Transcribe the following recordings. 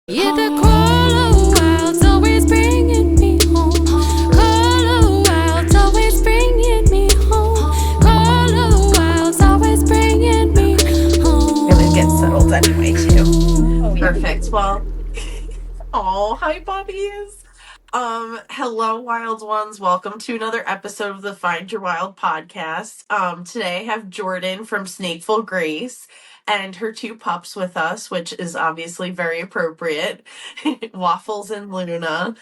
Yeah, the crawler wild's always bringing me home. Crawler wild's always bringing me home. Crawler wild's always bringing me home. I'm gonna get settled anyway, too. Oh, yeah. Perfect. Well, oh, hi, puppies. Hello, wild ones. Welcome to another episode of the Find Your Wild podcast. Today I have Jordin from Snakefulgrace and her two pups with us, which is obviously very appropriate. Waffles and Luna.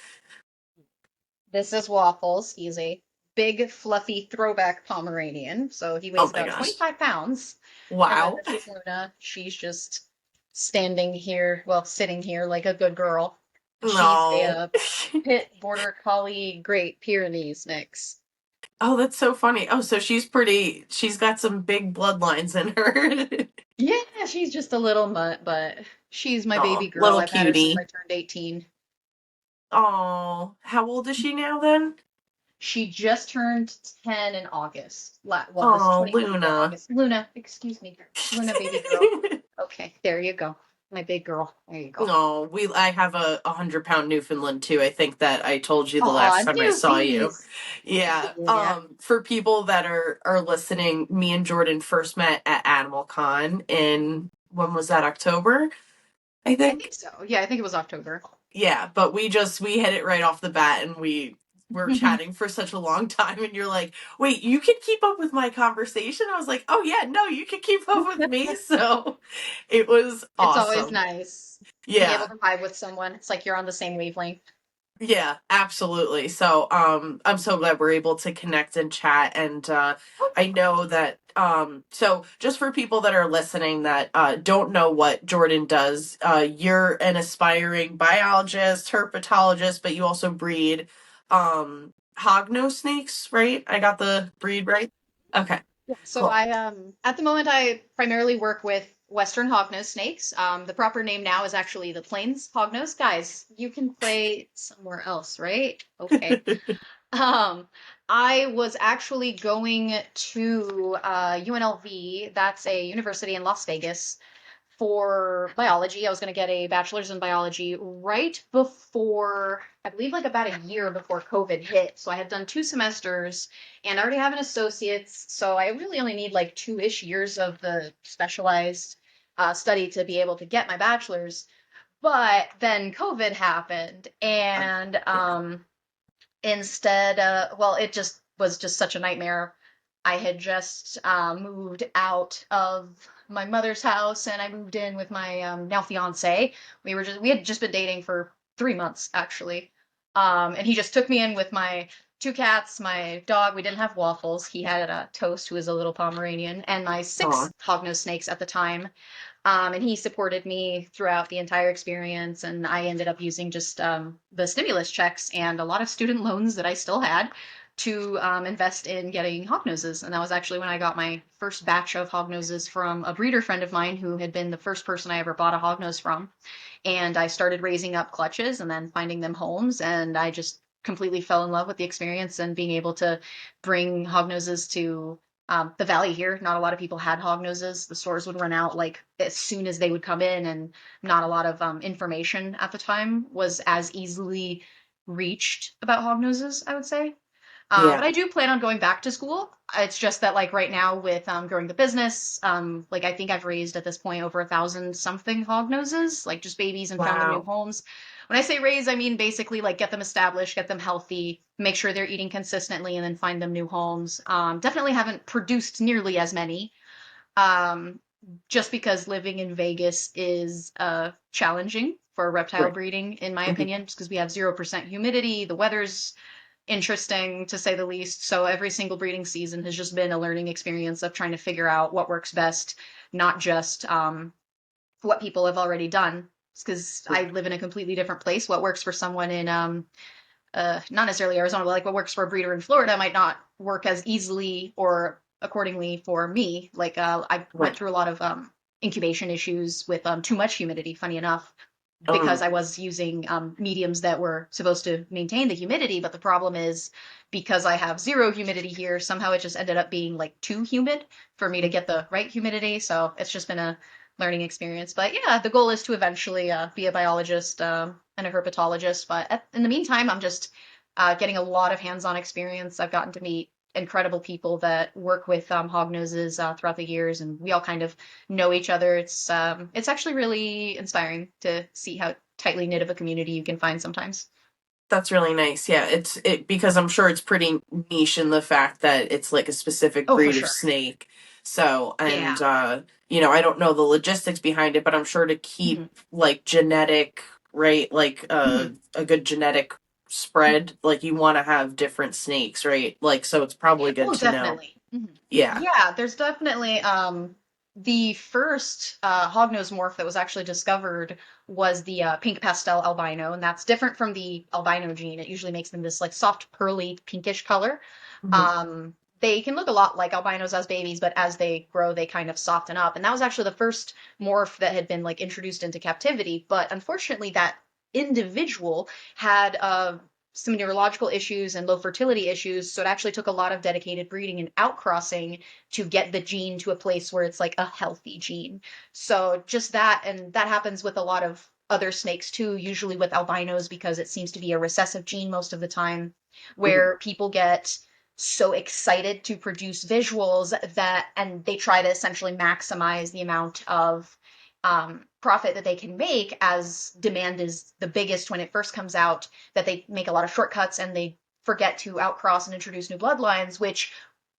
This is Waffles. He's a big, fluffy throwback Pomeranian, so he Oh weighs my about gosh. 25 pounds. Wow. And then this is Luna. She's just standing here, well, sitting here like a good girl. She's No. a pit border collie Great Pyrenees mix. Oh, that's so funny. Oh, so she's got some big bloodlines in her. Yeah, she's just a little mutt, but she's my baby girl. Little I've had her since cutie. I turned 18. Oh, how old is she now then? She just turned 10 in August. Well, this Oh, 2024 Luna. August. Luna, excuse me. Luna, baby girl. Okay, there you go. My big girl. There you go. No, I have a 100-pound Newfoundland too. I think that I told you the last time I saw you. Newfies. Yeah. Yeah. For people that are listening, me and Jordin first met at Animal Con in, when was that, October? I I think. think so. Yeah, I think it was October. Yeah, but we hit it right off the bat, and we were chatting for such a long time, and you're like, wait, you can keep up with my conversation? I was like, oh yeah, no, you can keep up with me. So it was awesome. It's always nice being Yeah. able to vibe with someone. It's like you're on the same wavelength. Yeah, absolutely. So I'm so glad we're able to connect and chat. And I know that so just for people that are listening that don't know what Jordin does, you're an aspiring biologist, herptologist, but you also breed hognose snakes, right? I got the breed right? Okay. Yeah. So Cool. I at the moment I primarily work with Western hognose snakes. The proper name now is actually the Plains hognose. Guys, you can play somewhere else, right? Okay. I was actually going to UNLV, that's a university in Las Vegas, for biology. I was going to get a bachelor's in biology right before, I believe, like about a year before COVID hit. So I had done 2 semesters and I already have an associate's. So I really only need like 2-ish years of the specialized study to be able to get my bachelor's. But then COVID happened and instead, well, it just was just such a nightmare. I had just moved out of my mother's house and I moved in with my now fiance. We had just been dating for 3 months actually. And he just took me in with my 2 cats, my dog. We didn't have Waffles. He had a Toast, who is a little Pomeranian, and my 6 hognose snakes at the time. And he supported me throughout the entire experience. And I ended up using just the stimulus checks and a lot of student loans that I still had to invest in getting hognoses. And that was actually when I got my first batch of hognoses from a breeder friend of mine who had been the first person I ever bought a hognose from. And I started raising up clutches and then finding them homes. And I just completely fell in love with the experience and being able to bring hognoses to the valley here. Not a lot of people had hognoses. The stores would run out like as soon as they would come in, and not a lot of information at the time was as easily reached about hognoses, I would say. But I do plan on going back to school. It's just that like right now with growing the business, like I think I've raised at this point over 1,000 something hognoses, like just babies, and found them new homes. When I say raise, I mean basically like get them established, get them healthy, make sure they're eating consistently, and then find them new homes. Definitely haven't produced nearly as many, just because living in Vegas is challenging for reptile breeding, in my opinion, just because we have 0% humidity. The weather's interesting to say the least. So every single breeding season has just been a learning experience of trying to figure out what works best, not just what people have already done. Because I live in a completely different place. What works for someone in not necessarily Arizona, but like what works for a breeder in Florida might not work as easily or accordingly for me. Like I went through a lot of incubation issues with too much humidity, funny enough, because I was using mediums that were supposed to maintain the humidity. But the problem is, because I have 0 humidity here, somehow it just ended up being like too humid for me to get the right humidity. So it's just been a learning experience. But yeah, the goal is to eventually be a biologist and a herpetologist. But in the meantime, I'm just getting a lot of hands-on experience. I've gotten to meet incredible people that work with hognoses throughout the years, and we all kind of know each other. It's actually really inspiring to see how tightly knit of a community you can find sometimes. That's really nice. Yeah, it because I'm sure it's pretty niche in the fact that it's like a specific Oh, for breed of sure. snake. So, Yeah. and I don't know the logistics behind it, but I'm sure to keep Hmm. like genetic, right, like Hmm. a good genetic spread, like you want to have different snakes, right? Like so it's probably good Oh, to know. definitely. Mhm. Yeah. Yeah, there's definitely the first hognose morph that was actually discovered was the pink pastel albino, and that's different from the albino gene. It usually makes them this like soft pearly pinkish color. Mhm. They can look a lot like albinos as babies, but as they grow, they kind of soften up. And that was actually the first morph that had been like introduced into captivity. But unfortunately, that individual had some neurological issues and low fertility issues. So it actually took a lot of dedicated breeding and outcrossing to get the gene to a place where it's like a healthy gene. So just that, and that happens with a lot of other snakes too, usually with albinos because it seems to be a recessive gene most of the time, Mhm. where people get so excited to produce visuals that, and they try to essentially maximize the amount of profit that they can make as demand is the biggest when it first comes out, that they make a lot of shortcuts and they forget to outcross and introduce new bloodlines, which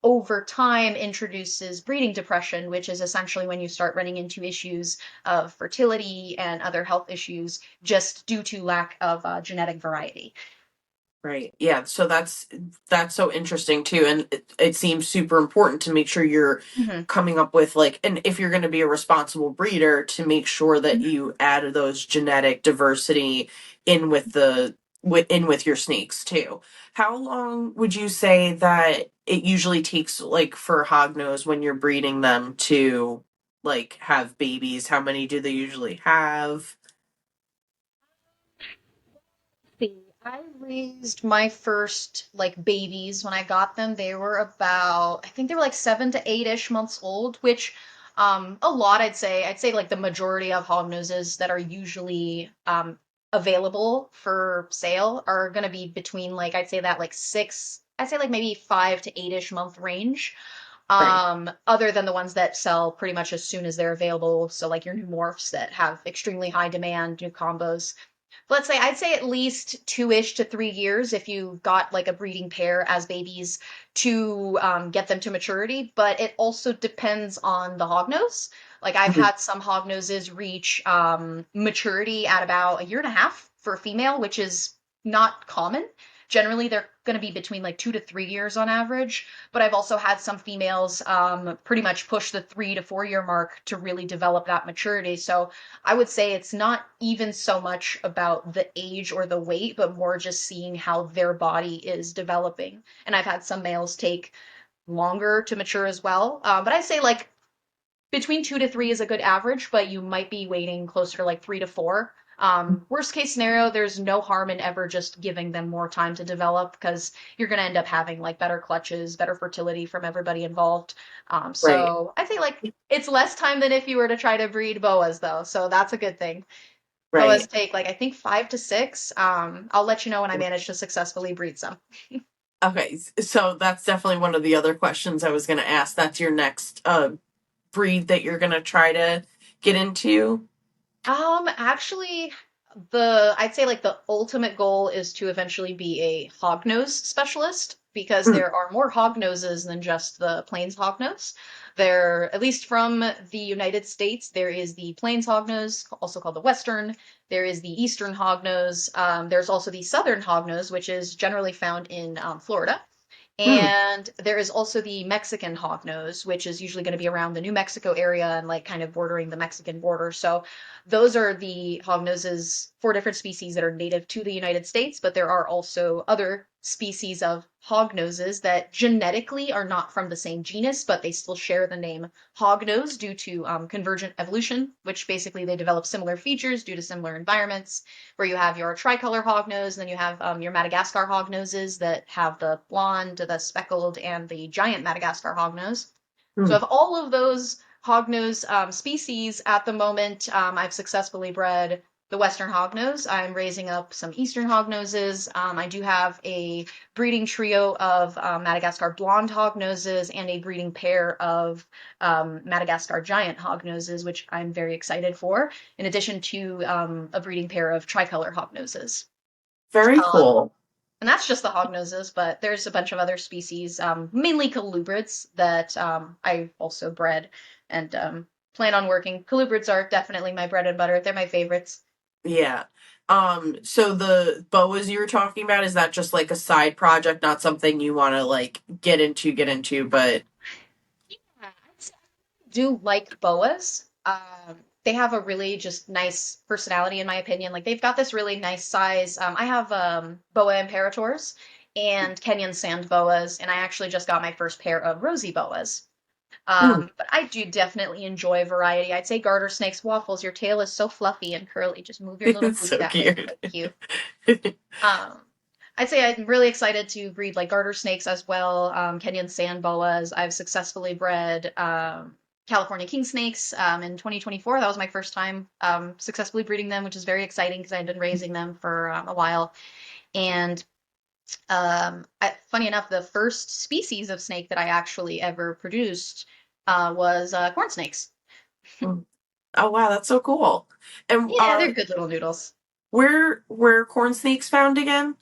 over time introduces breeding depression, which is essentially when you start running into issues of fertility and other health issues just due to lack of genetic variety. Right. Yeah. So that's so interesting too, and it seems super important to make sure you're Hmm. coming up with like, and if you're going to be a responsible breeder, to make sure that you add those genetic diversity in with in with your snakes too. How long would you say that it usually takes, like for hognose when you're breeding them to like have babies? How many do they usually have? See, I raised my first like babies when I got them. They were about, I think they were like 7 to 8-ish months old, which a lot I'd say like the majority of hog noses that are usually available for sale are gonna be between like I'd say that like I'd say like maybe 5 to 8-ish month range. Right. Other than the ones that sell pretty much as soon as they're available. So like your new morphs that have extremely high demand, new combos. Let's say I'd say at least 2-ish to 3 years if you got like a breeding pair as babies to get them to maturity. But it also depends on the hognose. Like I've Mhm. had some hognoses reach maturity at about a year and a half for a female, which is not common. Generally, they're going to be between like 2 to 3 years on average. But I've also had some females pretty much push the 3 to 4 year mark to really develop that maturity. So I would say it's not even so much about the age or the weight, but more just seeing how their body is developing. And I've had some males take longer to mature as well. But I'd say like between 2 to 3 is a good average, but you might be waiting closer to like 3 to 4. Worst case scenario, there's no harm in ever just giving them more time to develop because you're going to end up having like better clutches, better fertility from everybody involved. Right. So I think like it's less time than if you were to try to breed boas though. So that's a good thing. Boas Right. take like I think 5 to 6. I'll let you know when I manage to successfully breed some. Okay, so that's definitely one of the other questions I was going to ask. That's your next breed that you're going to try to get into? Actually, the I'd say like the ultimate goal is to eventually be a hognose specialist because Mm. there are more hognoses than just the plains hognose. There, at least from the United States, there is the plains hognose, also called the western. There is the eastern hognose. There's also the southern hognose, which is generally found in Florida. Mm. And there is also the Mexican hognose, which is usually going to be around the New Mexico area and like kind of bordering the Mexican border. So those are the hognoses, 4 different species that are native to the United States, but there are also other species of hognoses that genetically are not from the same genus, but they still share the name hognose due to convergent evolution, which basically they develop similar features due to similar environments, where you have your tricolor hognose, and then you have your Madagascar hognoses that have the blonde, the speckled, and the giant Madagascar hognose. So Mm. of all of those hognose species at the moment. I've successfully bred the Western hognose. I'm raising up some Eastern hognoses. I do have a breeding trio of Madagascar blonde hognoses and a breeding pair of Madagascar giant hognoses, which I'm very excited for, in addition to a breeding pair of tricolor hognoses. Very cool. And that's just the hognoses, but there's a bunch of other species, mainly colubrids, that I also bred and plan on working. Colubrids are definitely my bread and butter. They're my favorites. Yeah. So the boas you were talking about, is that just like a side project, not something you want to like get into, but Yeah, I do like boas. They have a really just nice personality, in my opinion. Like they've got this really nice size. I have boa imperators and Kenyan sand boas, and I actually just got my first pair of rosy boas. Hmm. But I do definitely enjoy variety. I'd say garter snakes, waffles. Your tail is so fluffy and curly. Just move your little It's booty so that way. It's cute. so cute. Um, I'd say I'm really excited to breed like garter snakes as well, Kenyan sand boas. I've successfully bred California king snakes in 2024. That was my first time successfully breeding them, which is very exciting because I'd been raising them for a while. And funny enough, the first species of snake that I actually ever produced was corn snakes. Mm. Oh wow, that's so cool. And Yeah, they're good little noodles. where corn snakes found again?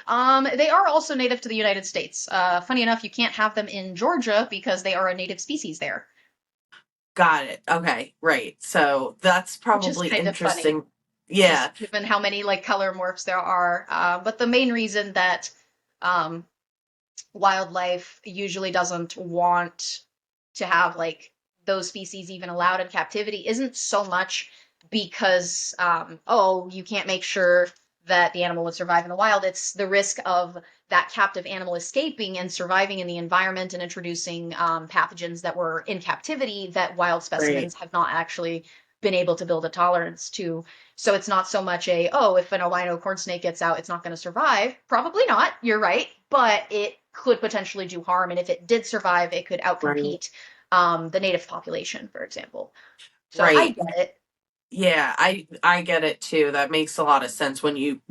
They are also native to the United States. Funny enough, you can't have them in Georgia because they are a native species there, Got it. Okay, right. So that's which is probably kind of funny, interesting. Yeah, just given how many like color morphs there are. But the main reason that um, wildlife usually doesn't want to have like those species even allowed in captivity isn't so much because oh, you can't make sure that the animal would survive in the wild. It's the risk of that captive animal escaping and surviving in the environment and introducing pathogens that were in captivity that wild right, specimens have not actually been able to build a tolerance to. So it's not so much a, oh, if an albino corn snake gets out, it's not going to survive. Probably not, you're right, but it could potentially do harm. And if it did survive, it could right, outcompete the native population, for example. So I right. get it. Yeah, I get it too. That makes a lot of sense when you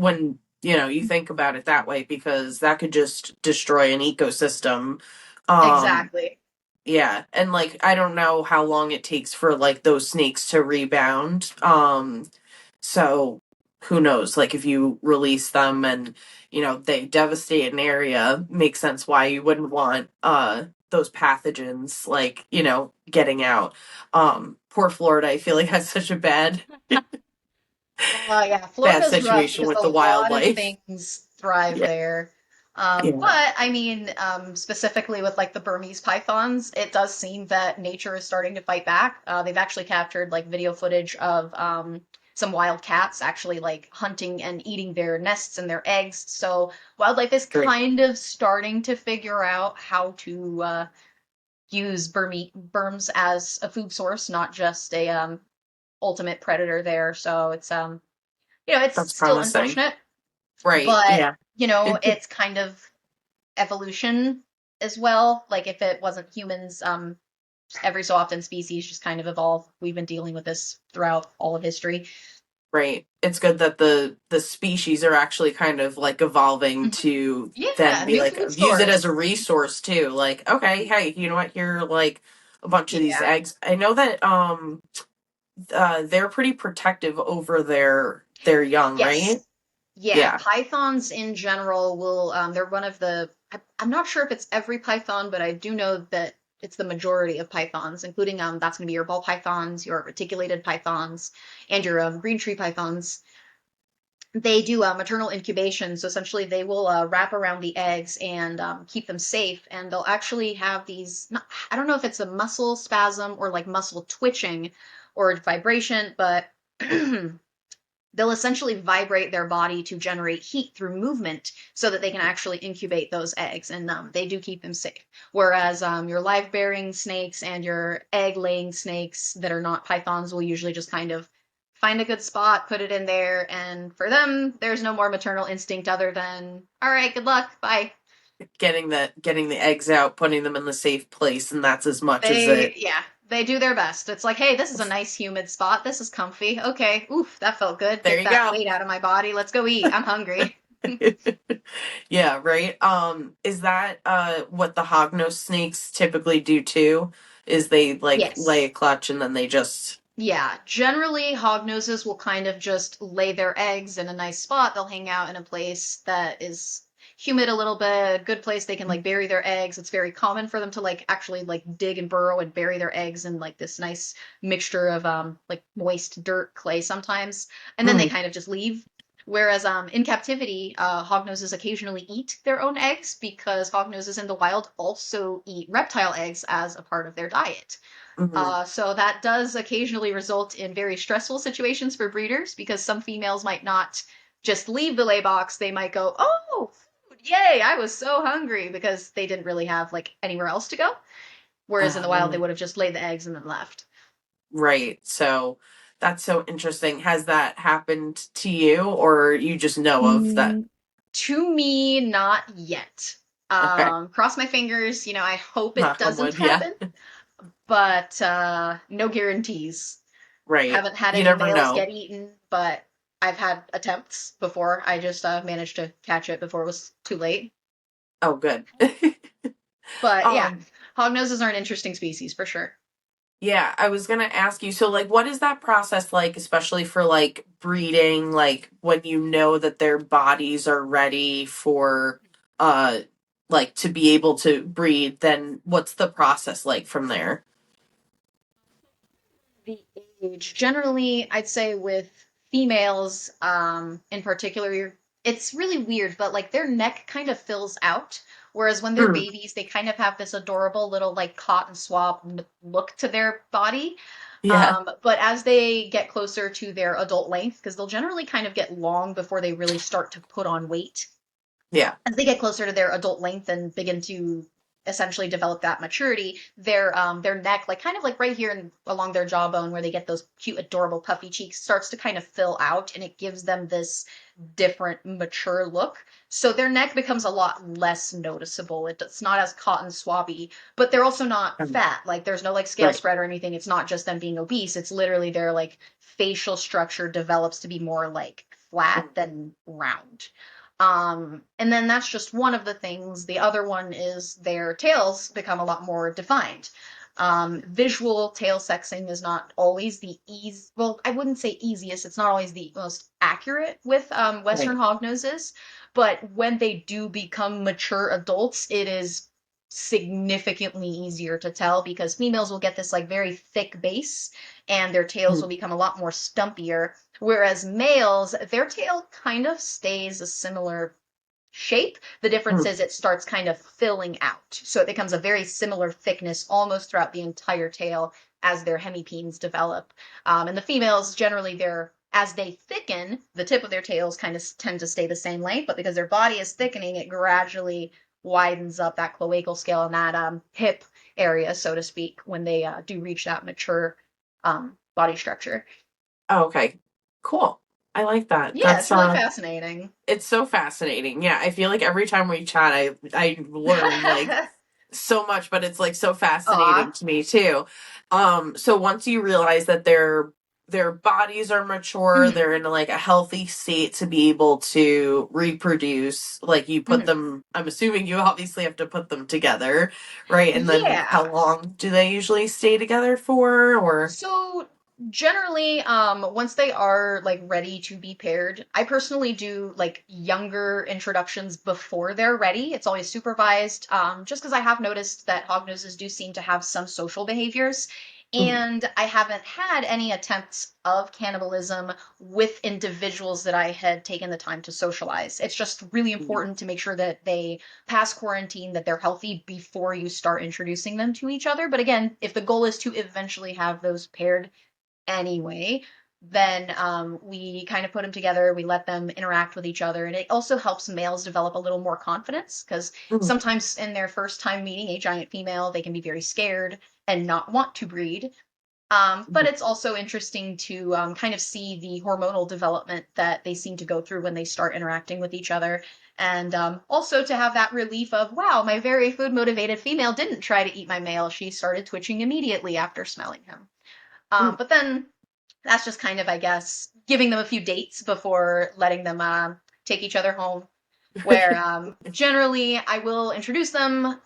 think about it that way, because that could just destroy an ecosystem. Um Exactly. yeah, and like I don't know how long it takes for like those snakes to rebound. So who knows? Like if you release them and they devastate an area, makes sense why you wouldn't want those pathogens like, getting out. Poor Florida, I feel like has such a Yeah, bad Florida's rough situation because with a the lot of wildlife. things thrive Yeah. there. Yeah. But I mean, specifically with like the Burmese pythons, it does seem that nature is starting to fight back. They've actually captured like video footage of some wild cats actually like hunting and eating their nests and their eggs. So wildlife is Great. kind of starting to figure out how to use Burms as a food source, not just a ultimate predator there. So it's That's still promising. unfortunate, Right. but Yeah. it's kind of evolution as well. Like if it wasn't humans, every so often species just kind of evolve. We've been dealing with this throughout all of history. Right. It's good that the species are actually kind of like evolving Mhm. to then Yeah, be new like food use it as a source. resource too. Like, okay, hey, you know what? Here are like a bunch of these Yeah. eggs. I know that they're pretty protective over their young, right? Yes. Yeah, Yeah. pythons in general will they're one of the I'm not sure if it's every python, but I do know that it's the majority of pythons, including that's going to be your ball pythons, your reticulated pythons, and your green tree pythons. They do maternal incubation, so essentially they will wrap around the eggs and keep them safe, and they'll actually have these not, I don't know if it's a muscle spasm or like muscle twitching or vibration, but they'll essentially vibrate their body to generate heat through movement so that they can actually incubate those eggs, and they do keep them safe. Whereas your live bearing snakes and your egg laying snakes that are not pythons will usually just kind of find a good spot, put it in there, and for them there's no more maternal instinct other than all right, good luck, bye. Getting the eggs out, putting them in the safe place, and that's as much as They it. yeah, They do their best. It's like, hey, this is a nice humid spot. This is comfy. Okay. Oof, that felt good. There Get you that go. weight out of my body. Let's go eat. I'm hungry. Yeah, right. Is that what the hognose snakes typically do too? Is they like lay a Yes. clutch and then they just Yeah, generally hognoses will kind of just lay their eggs in a nice spot. They'll hang out in a place that is humid a little bit, a good place they can like bury their eggs. It's very common for them to like actually like dig and burrow and bury their eggs in like this nice mixture of like moist dirt, clay sometimes, and then they Mm, kind of just leave. Whereas in captivity, hognoses occasionally eat their own eggs because hognoses in the wild also eat reptile eggs as a part of their diet. mhm. So that does occasionally result in very stressful situations for breeders because some females might not just leave the lay box. They might go, "Oh, food! Yay! I was so hungry," because they didn't really have like anywhere else to go. Whereas in the wild, they Um, would have just laid the eggs and then left. right. So that's so interesting. Has that happened to you or you just know of that? Mm, to me, not yet. Okay. Cross my fingers. I hope it Knock on doesn't wood. Yeah. happen, but no guarantees. Right. Haven't had You any never males know. get eaten, but I've had attempts before. I just managed to catch it before it was too late. Oh, good. But yeah, um, hognoses are an interesting species for sure. Yeah, I was gonna ask you, so like what is that process like, especially for like breeding, like when you know that their bodies are ready for uh like to be able to breed, then what's the process like from there? The age, generally, I'd say with females, in particular, it's really weird, but like their neck kind of fills out. Whereas when they're Mm, babies, they kind of have this adorable little like cotton swab look to their body. yeah. But as they get closer to their adult length, because they'll generally kind of get long before they really start to put on weight, Yeah. as they get closer to their adult length and begin to essentially develop that maturity, their neck, like kind of like right here and along their jawbone where they get those cute, adorable puffy cheeks, starts to kind of fill out and it gives them this different mature look. So their neck becomes a lot less noticeable. It's not as cotton swabby, but they're also not Um, fat. Like there's no like scale right. spread or anything. It's not just them being obese. It's literally their like facial structure develops to be more like flat Mm, than round. And then that's just one of the things. The other one is their tails become a lot more defined. Visual tail sexing is not always the easy, well, I wouldn't say easiest. It's not always the most accurate with Western right. hognoses, but when they do become mature adults, it is significantly easier to tell because females will get this like very thick base and their tails will Mm, become a lot more stumpier. Whereas males, their tail kind of stays a similar shape. The difference mm, is it starts kind of filling out. So it becomes a very similar thickness almost throughout the entire tail as their hemipenes develop. And the females, generally, as they thicken, the tip of their tails kind of tend to stay the same length, but because their body is thickening, it gradually widens up that cloacal scale and that hip area, so to speak, when they do reach that mature body structure. Oh, okay. Cool. I like that. Yeah, That's it's really fascinating. it's so fascinating. Yeah, I feel like every time we chat I learn like so much, but it's like so fascinating Aw. to me too. So once you realize that their bodies are mature, Mhm, they're in like a healthy state to be able to reproduce, like you put mhm. them, I'm assuming you obviously have to put them together, right? And then how Yeah. long do they usually stay together for or So generally, once they are like ready to be paired, I personally do like younger introductions before they're ready. It's always supervised, just because I have noticed that hognoses do seem to have some social behaviors. Mhm, And I haven't had any attempts of cannibalism with individuals that I had taken the time to socialize. It's just really mhm, important to make sure that they pass quarantine, that they're healthy before you start introducing them to each other. But again, if the goal is to eventually have those paired anyway, then we kind of put them together. We let them interact with each other. And it also helps males develop a little more confidence because mhm, sometimes in their first time meeting a giant female, they can be very scared and not want to breed. But it's also interesting to kind of see the hormonal development that they seem to go through when they start interacting with each other. And also to have that relief of, wow, my very food motivated female didn't try to eat my male. She started twitching immediately after smelling him. Mm. But then that's just kind of, I guess, giving them a few dates before letting them take each other home. Where generally I will introduce them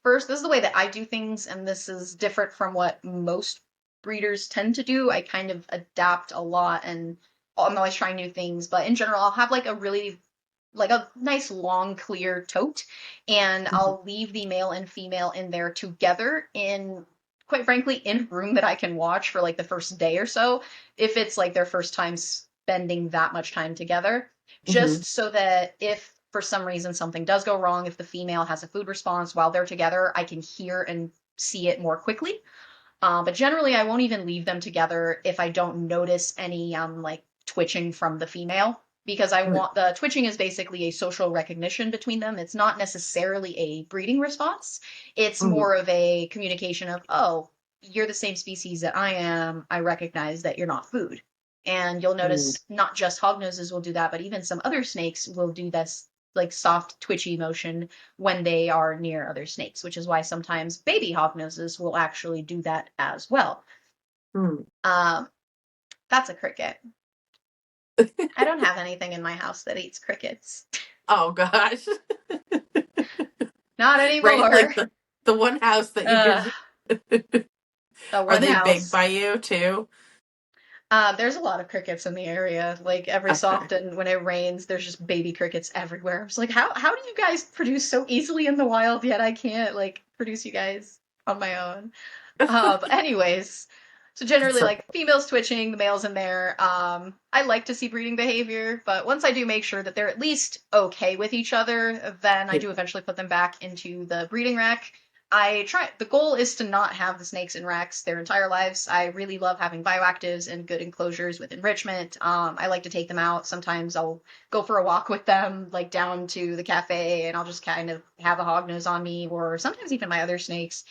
first. This is the way that I do things, and this is different from what most breeders tend to do. I kind of adapt a lot, and I'm always trying new things. But in general, I'll have like a really like a nice long clear tote, and Mhm. I'll leave the male and female in there together in, quite frankly, in a room that I can watch for like the first day or so, if it's like their first time spending that much time together, Mhm. just so that if for some reason something does go wrong, if the female has a food response while they're together, I can hear and see it more quickly. But generally, I won't even leave them together if I don't notice any like twitching from the female, because I Mm. want the twitching is basically a social recognition between them. It's not necessarily a breeding response. It's Mhm. more of a communication of, oh, you're the same species that I am. I recognize that you're not food. And you'll Mm. notice not just hognoses will do that, but even some other snakes will do this like soft twitchy motion when they are near other snakes, which is why sometimes baby hognoses will actually do that as well. Mm. Um, that's a cricket. I don't have anything in my house that eats crickets. Oh gosh. Not Right? anymore. Like the one house that you Uh, visit. the Are one they big house. by you too? There's a lot of crickets in the area. Like every so Okay. often when it rains, there's just baby crickets everywhere. I was like, how do you guys produce so easily in the wild, yet I can't like produce you guys on my own? But anyways, so generally So, like females twitching, the males in there. I like to see breeding behavior, but once I do make sure that they're at least okay with each other, then I yeah. do eventually put them back into the breeding rack. I try, the goal is to not have the snakes in racks their entire lives. I really love having bioactives and good enclosures with enrichment. I like to take them out. Sometimes I'll go for a walk with them, like down to the cafe, and I'll just kind of have a hognose on me, or sometimes even my other snakes.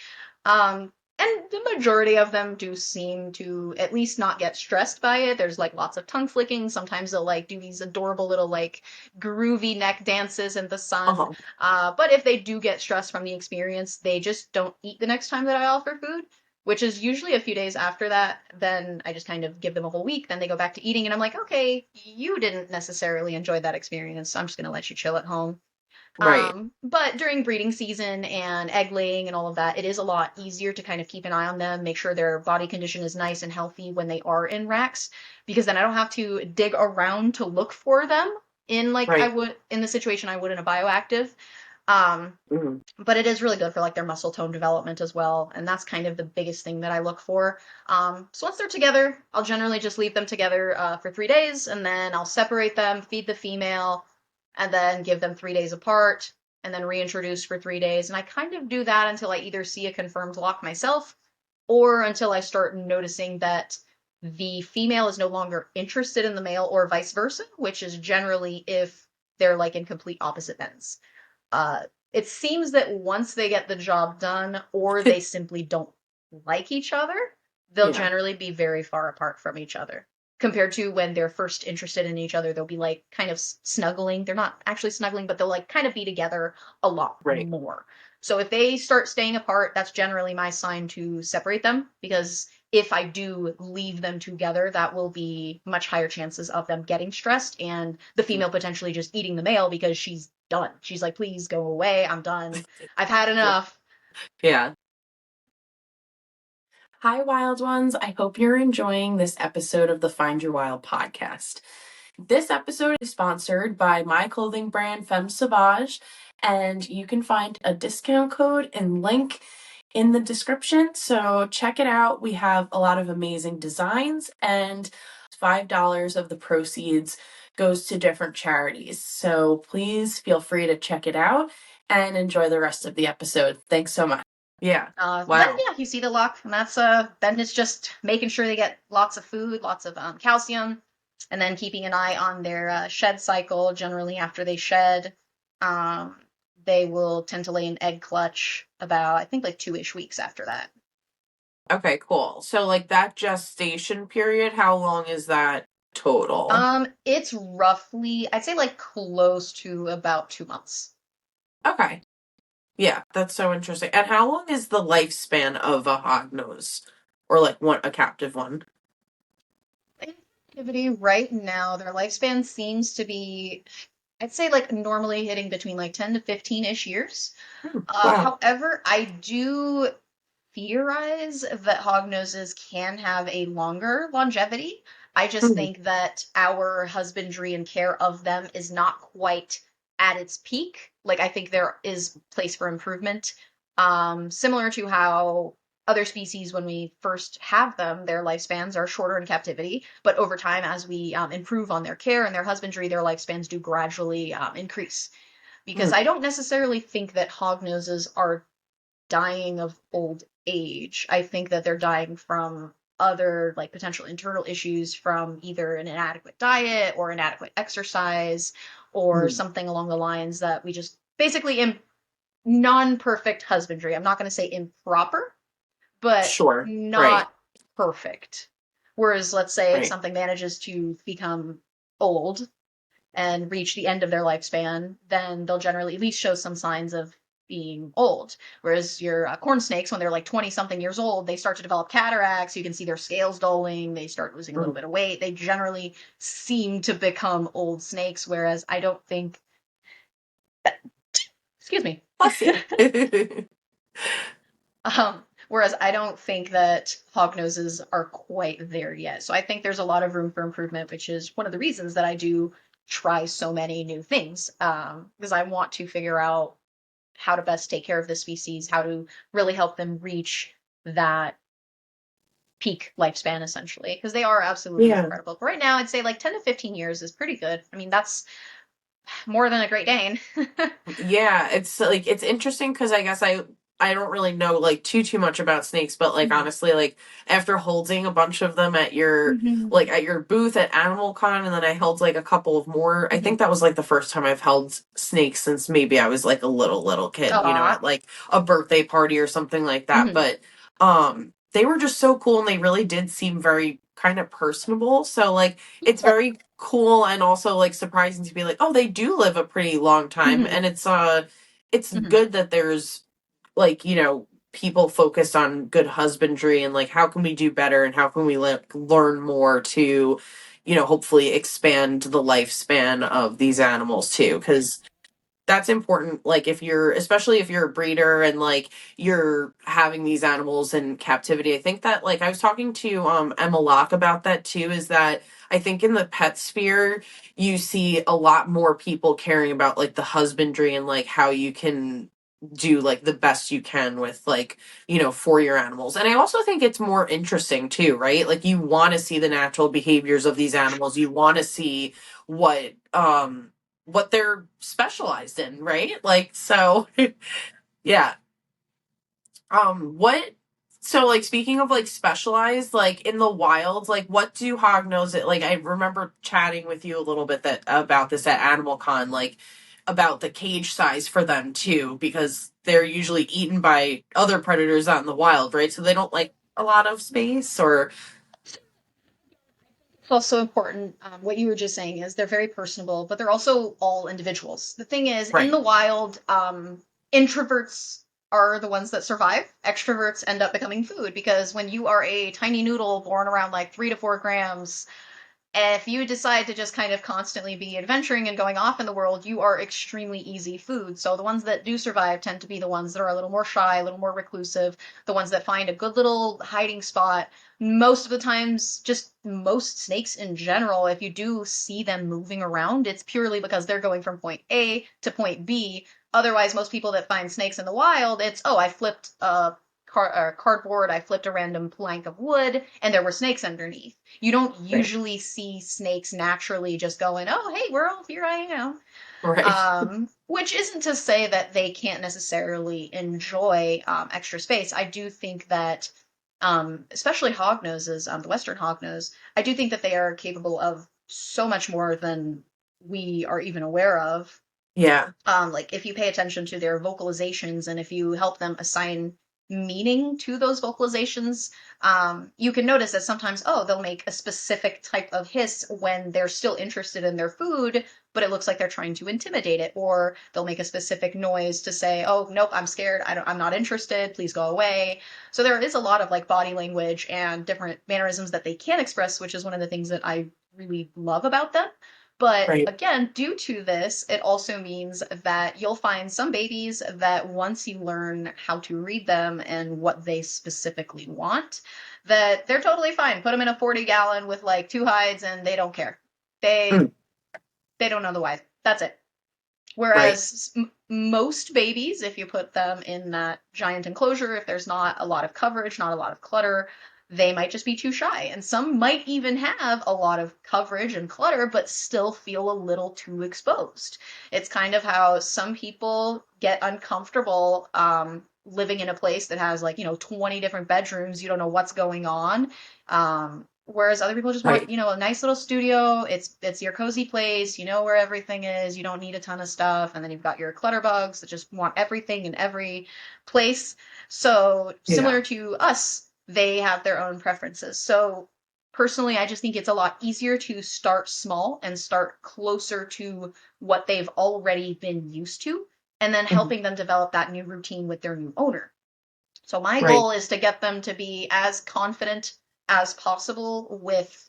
And the majority of them do seem to at least not get stressed by it. There's like lots of tongue flicking. Sometimes they'll like do these adorable little like groovy neck dances in the sun. Uh-huh. But if they do get stressed from the experience, they just don't eat the next time that I offer food, which is usually a few days after that. Then I just kind of give them a whole week. Then they go back to eating, and I'm like, okay, you didn't necessarily enjoy that experience, so I'm just gonna let you chill at home. Right. But during breeding season and egg laying and all of that, it is a lot easier to kind of keep an eye on them, make sure their body condition is nice and healthy when they are in racks, because then I don't have to dig around to look for them in like I Right. would in the situation I would in a bioactive. Um, Mhm. but it is really good for like their muscle tone development as well, and that's kind of the biggest thing that I look for. So once they're together, I'll generally just leave them together for 3 days, and then I'll separate them, feed the female, and then give them 3 days apart, and then reintroduce for 3 days. And I kind of do that until I either see a confirmed lock myself, or until I start noticing that the female is no longer interested in the male, or vice versa, which is generally if they're like in complete opposite ends. Uh, it seems that once they get the job done, or they simply don't like each other, they'll Yeah. generally be very far apart from each other. Compared to when they're first interested in each other, they'll be like kind of snuggling. They're not actually snuggling, but they'll like kind of be together a lot Right. more. So if they start staying apart, that's generally my sign to separate them, because if I do leave them together, that will be much higher chances of them getting stressed and the female potentially just eating the male because she's done. She's like, please go away. I'm done. I've had enough. Yeah. Hi, wild ones. I hope you're enjoying this episode of the Find Your Wild podcast. This episode is sponsored by my clothing brand, FemmeSauvage, and you can find a discount code and link in the description. So check it out. We have a lot of amazing designs, and $5 of the proceeds goes to different charities. So please feel free to check it out and enjoy the rest of the episode. Thanks so much. Yeah. Then Wow. yeah, you see the lock, and that's then it's just making sure they get lots of food, lots of calcium, and then keeping an eye on their shed cycle. Generally, after they shed, um, they will tend to lay an egg clutch about I think like 2-ish weeks after that. Okay, cool. So like that gestation period, how long is that total? It's roughly, I'd say like close to about 2 months. Okay. Yeah, that's so interesting. And how long is the lifespan of a hognose? Or like one a captive one? Activity right now, their lifespan seems to be, I'd say like normally hitting between like 10 to 15-ish years. Wow. However, I do theorize that hognoses can have a longer longevity. I just Hmm. think that our husbandry and care of them is not quite at its peak. Like I think there is place for improvement. Similar to how other species, when we first have them, their lifespans are shorter in captivity, but over time, as we improve on their care and their husbandry, their lifespans do gradually increase. Because Hmm. I don't necessarily think that hognoses are dying of old age. I think that they're dying from other like potential internal issues from either an inadequate diet or inadequate exercise or Hmm. something along the lines that we just basically non-perfect husbandry. I'm not going to say improper, but Sure. Right. not perfect. Whereas let's say if Right. something manages to become old and reach the end of their lifespan, then they'll generally at least show some signs of being old. Whereas your corn snakes, when they're like 20 something years old, they start to develop cataracts. You can see their scales dulling. They start losing a little Hmm. bit of weight. They generally seem to become old snakes. Whereas I don't think, excuse me. Bless you. Whereas I don't think that hognoses are quite there yet. So I think there's a lot of room for improvement, which is one of the reasons that I do try so many new things, because I want to figure out how to best take care of this species, how to really help them reach that peak lifespan, essentially, because they are absolutely Yeah. incredible. But right now, I'd say like 10 to 15 years is pretty good. I mean, that's more than a Great Dane. Yeah, it's like it's interesting because I guess I don't really know like too much about snakes, but like Mhm. honestly, like after holding a bunch of them at your Mhm. like at your booth at Animal Con, and then I held like a couple of more. I Mhm. think that was like the first time I've held snakes since maybe I was like a little kid, Aw. at like a birthday party or something like that. Mhm. But they were just so cool, and they really did seem very kind of personable. So like it's very cool and also like surprising to be like, oh, they do live a pretty long time. Mhm. And it's Mhm. good that there's like, people focused on good husbandry and like how can we do better and how can we learn more to, hopefully expand the lifespan of these animals too. Because that's important, like if you're especially if you're a breeder and like you're having these animals in captivity. I think that like I was talking to Emma Locke about that too, is that I think in the pet sphere you see a lot more people caring about like the husbandry and like how you can do like the best you can with like for your animals. And I also think it's more interesting too, right? Like you want to see the natural behaviors of these animals, you want to see what what they're specialized in, right? Like so yeah. What so like speaking of like specialized, like in the wild, like what do hognose it like I remember chatting with you a little bit that about this at Animal Con, like about the cage size for them too, because they're usually eaten by other predators out in the wild, right? So they don't like a lot of space or It's also important. What you were just saying is they're very personable, but they're also all individuals. The thing is, in right. the wild, introverts are the ones that survive. Extroverts end up becoming food because when you are a tiny noodle born around like 3 to 4 grams, if you decide to just kind of constantly be adventuring and going off in the world, you are extremely easy food. So the ones that do survive tend to be the ones that are a little more shy, a little more reclusive, the ones that find a good little hiding spot. Most of the times, just most snakes in general, if you do see them moving around, it's purely because they're going from point A to point B. Otherwise, most people that find snakes in the wild, it's, oh, I flipped a cardboard, I flipped a random plank of wood, and there were snakes underneath. You don't Right. usually see snakes naturally just going, oh, hey, world, here I am. Right. Which isn't to say that they can't necessarily enjoy extra space. I do think that, especially hognoses, the Western hognose, I do think that they are capable of so much more than we are even aware of. Yeah. Like if you pay attention to their vocalizations and if you help them assign meaning to those vocalizations. You can notice that sometimes, they'll make a specific type of hiss when they're still interested in their food, but it looks like they're trying to intimidate it. Or they'll make a specific noise to say, oh, nope, I'm scared. I'm not interested. Please go away. So there is a lot of like body language and different mannerisms that they can express, which is one of the things that I really love about them. But Right. again, due to this, it also means that you'll find some babies that once you learn how to read them and what they specifically want, that they're totally fine. Put them in a 40-gallon with like 2 hides and they don't care. They Mm. they don't know the why. That's it. Right. Whereas most babies, if you put them in that giant enclosure, if there's not a lot of coverage, not a lot of clutter, they might just be too shy. And some might even have a lot of coverage and clutter, but still feel a little too exposed. It's kind of how some people get uncomfortable living in a place that has like, 20 different bedrooms. You don't know what's going on. Whereas other people just want, Right. a nice little studio. It's your cozy place. You know where everything is. You don't need a ton of stuff. And then you've got your clutter bugs that just want everything in every place. So Yeah. similar to us, they have their own preferences. So personally, I just think it's a lot easier to start small and start closer to what they've already been used to, and then Mhm. helping them develop that new routine with their new owner. So my Right. goal is to get them to be as confident as possible with,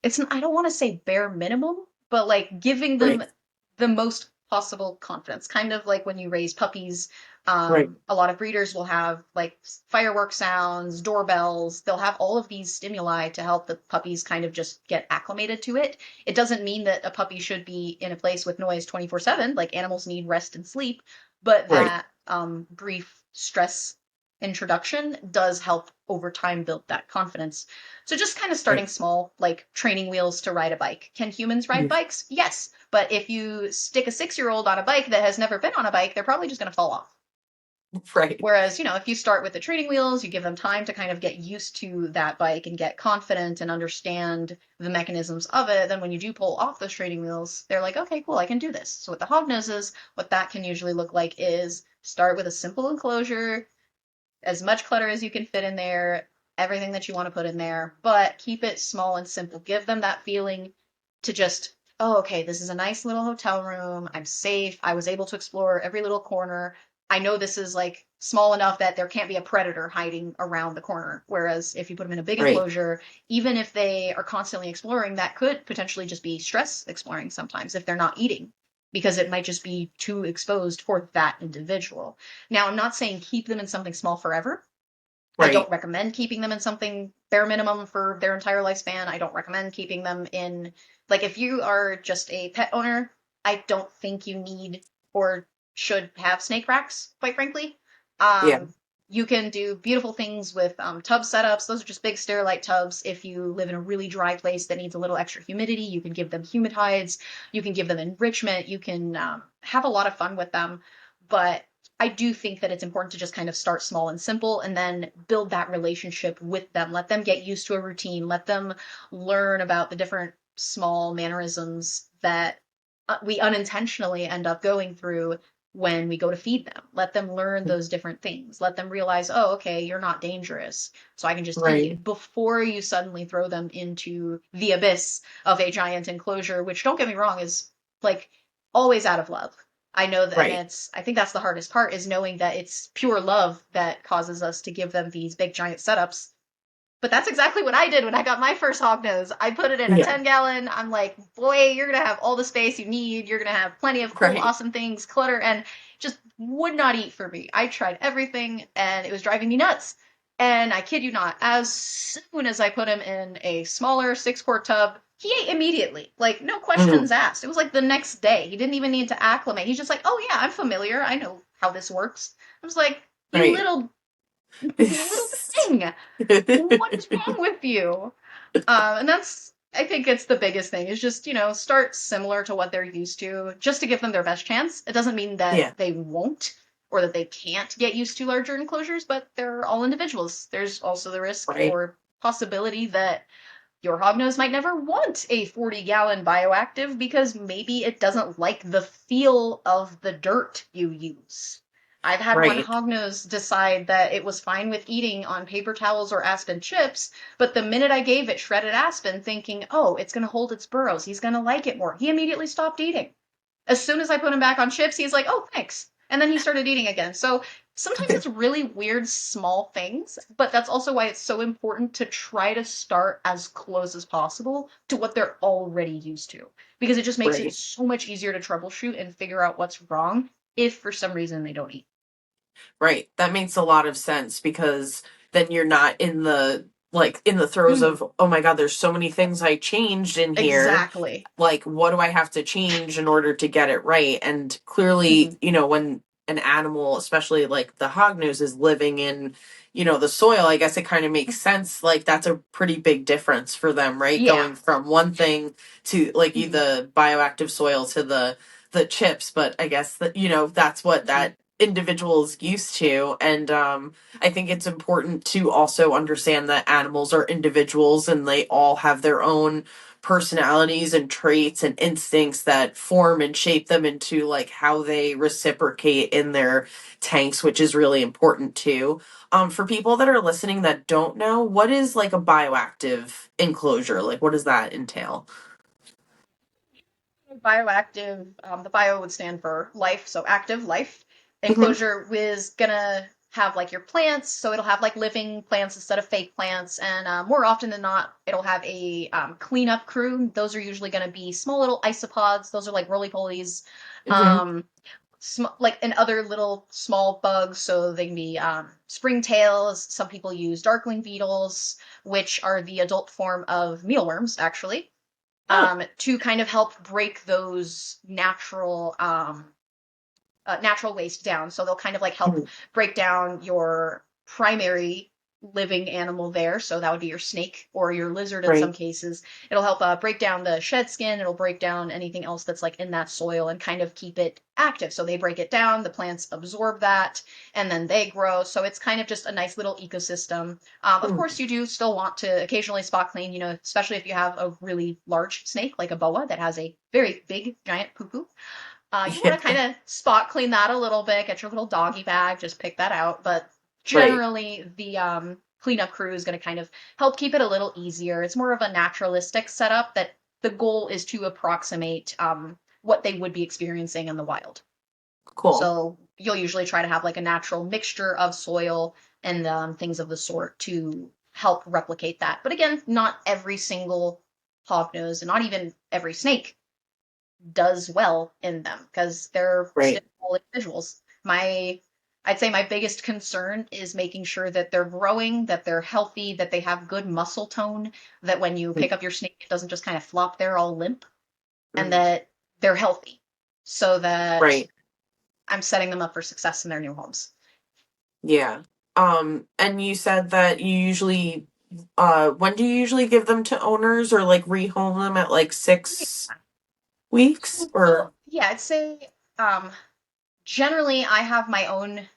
I don't want to say bare minimum, but like giving them Right. the most possible confidence. Kind of like when you raise puppies, Right. a lot of breeders will have like firework sounds, doorbells. They'll have all of these stimuli to help the puppies kind of just get acclimated to it. It doesn't mean that a puppy should be in a place with noise 24/7. Like animals need rest and sleep, but Right. that brief stress introduction does help over time build that confidence. So just kind of starting Right. small, like training wheels to ride a bike. Can humans ride Yeah. bikes? Yes. But if you stick a 6-year-old on a bike that has never been on a bike, they're probably just going to fall off. Right. Whereas, if you start with the training wheels, you give them time to kind of get used to that bike and get confident and understand the mechanisms of it, then when you do pull off those training wheels, they're like, okay, cool, I can do this. So with the Hognoses, what that can usually look like is start with a simple enclosure, as much clutter as you can fit in there, everything that you want to put in there, but keep it small and simple. Give them that feeling to just, oh, okay, this is a nice little hotel room. I'm safe. I was able to explore every little corner. I know this is like small enough that there can't be a predator hiding around the corner. Whereas if you put them in a big Right. enclosure, even if they are constantly exploring, that could potentially just be stress exploring sometimes if they're not eating, because it might just be too exposed for that individual. Now, I'm not saying keep them in something small forever. I don't Right. recommend keeping them in something bare minimum for their entire lifespan. I don't recommend keeping them in, like, if you are just a pet owner, I don't think you need or should have snake racks, quite frankly. Yeah. Um, you can do beautiful things with tub setups. Those are just big Sterilite tubs. If you live in a really dry place that needs a little extra humidity, you can give them humid hides. You can give them enrichment. You can have a lot of fun with them. But I do think that it's important to just kind of start small and simple and then build that relationship with them. Let them get used to a routine. Let them learn about the different small mannerisms that we unintentionally end up going through when we go to feed them. Let them learn those different things. Let them realize, oh, okay, you're not dangerous, so I can just Right. eat, before you suddenly throw them into the abyss of a giant enclosure, which, don't get me wrong, is like always out of love. I know that, and Right. I think that's the hardest part, is knowing that it's pure love that causes us to give them these big giant setups. But that's exactly what I did when I got my first Hognose. I put it in a Yeah. 10-gallon. I'm like, boy, you're going to have all the space you need. You're going to have plenty of cool, Right. awesome things, clutter, and just would not eat for me. I tried everything, and it was driving me nuts. And I kid you not, as soon as I put him in a smaller 6-quart tub, he ate immediately. Like, no Mm. questions asked. It was like the next day. He didn't even need to acclimate. He's just like, oh yeah, I'm familiar. I know how this works. I was like, you Right. little thing, what is wrong with you? And that's, I think it's the biggest thing, is just, start similar to what they're used to, just to give them their best chance. It doesn't mean that Yeah. they won't or that they can't get used to larger enclosures, but they're all individuals. There's also the risk Right. or possibility that your hognose might never want a 40-gallon bioactive because maybe it doesn't like the feel of the dirt you use. I've had one Right. hognose decide that it was fine with eating on paper towels or aspen chips, but the minute I gave it shredded aspen, thinking, oh, it's going to hold its burrows, he's going to like it more, he immediately stopped eating. As soon as I put him back on chips, he's like, oh, thanks. And then he started eating again. So sometimes it's really weird, small things, but that's also why it's so important to try to start as close as possible to what they're already used to. Because it just makes it Right. so much easier to troubleshoot and figure out what's wrong if for some reason they don't eat. Right. That makes a lot of sense because then you're not in the in the throes Mm, of, oh my God, there's so many things I changed in here. exactly. Like, what do I have to change in order to get it right? And clearly, Hmm. when an animal, especially like the hognose, is living in, the soil, I guess it kind of makes sense. Like, that's a pretty big difference for them, right? Yeah. Going from one thing to like Hmm. the bioactive soil to the chips, but I guess that that's what Hmm. that individual is used to. And I think it's important to also understand that animals are individuals and they all have their own personalities and traits and instincts that form and shape them into like how they reciprocate in their tanks, which is really important too. For people that are listening that don't know, what is like a bioactive enclosure? Like, what does that entail? Bioactive, the bio would stand for life, so active life. Hmm. Enclosure is gonna have like your plants, so it'll have like living plants instead of fake plants, and more often than not, it'll have a cleanup crew. Those are usually gonna be small little isopods. Those are like roly polies, Hmm. um, like and other little small bugs. So they can be springtails. Some people use darkling beetles, which are the adult form of mealworms, actually, Oh. to kind of help break those natural waste down. So they'll kind of like help Mhm. break down your primary living animal there. So that would be your snake or your lizard in some Right. cases. It'll help break down the shed skin. It'll break down anything else that's like in that soil and kind of keep it active. So they break it down, the plants absorb that, and then they grow. So it's kind of just a nice little ecosystem. Of Mm. course, you do still want to occasionally spot clean, especially if you have a really large snake like a boa that has a very big, giant poo poo. You want to kind Yeah. of spot clean that a little bit, get your little doggy bag, just pick that out. But Right. generally, the cleanup crew is going to kind of help keep it a little easier. It's more of a naturalistic setup that the goal is to approximate what they would be experiencing in the wild. Cool. So you'll usually try to have like a natural mixture of soil and things of the sort to help replicate that. But again, not every single hognose and not even every snake does well in them because they're still Right. individuals. I'd say my biggest concern is making sure that they're growing, that they're healthy, that they have good muscle tone, that when you pick up your snake, it doesn't just kind of flop there all limp, and Mhm. that they're healthy so that Right. I'm setting them up for success in their new homes. Yeah. And you said that you usually when do you usually give them to owners or like rehome them at like 6 weeks or Yeah, I'd say um, generally, I have my own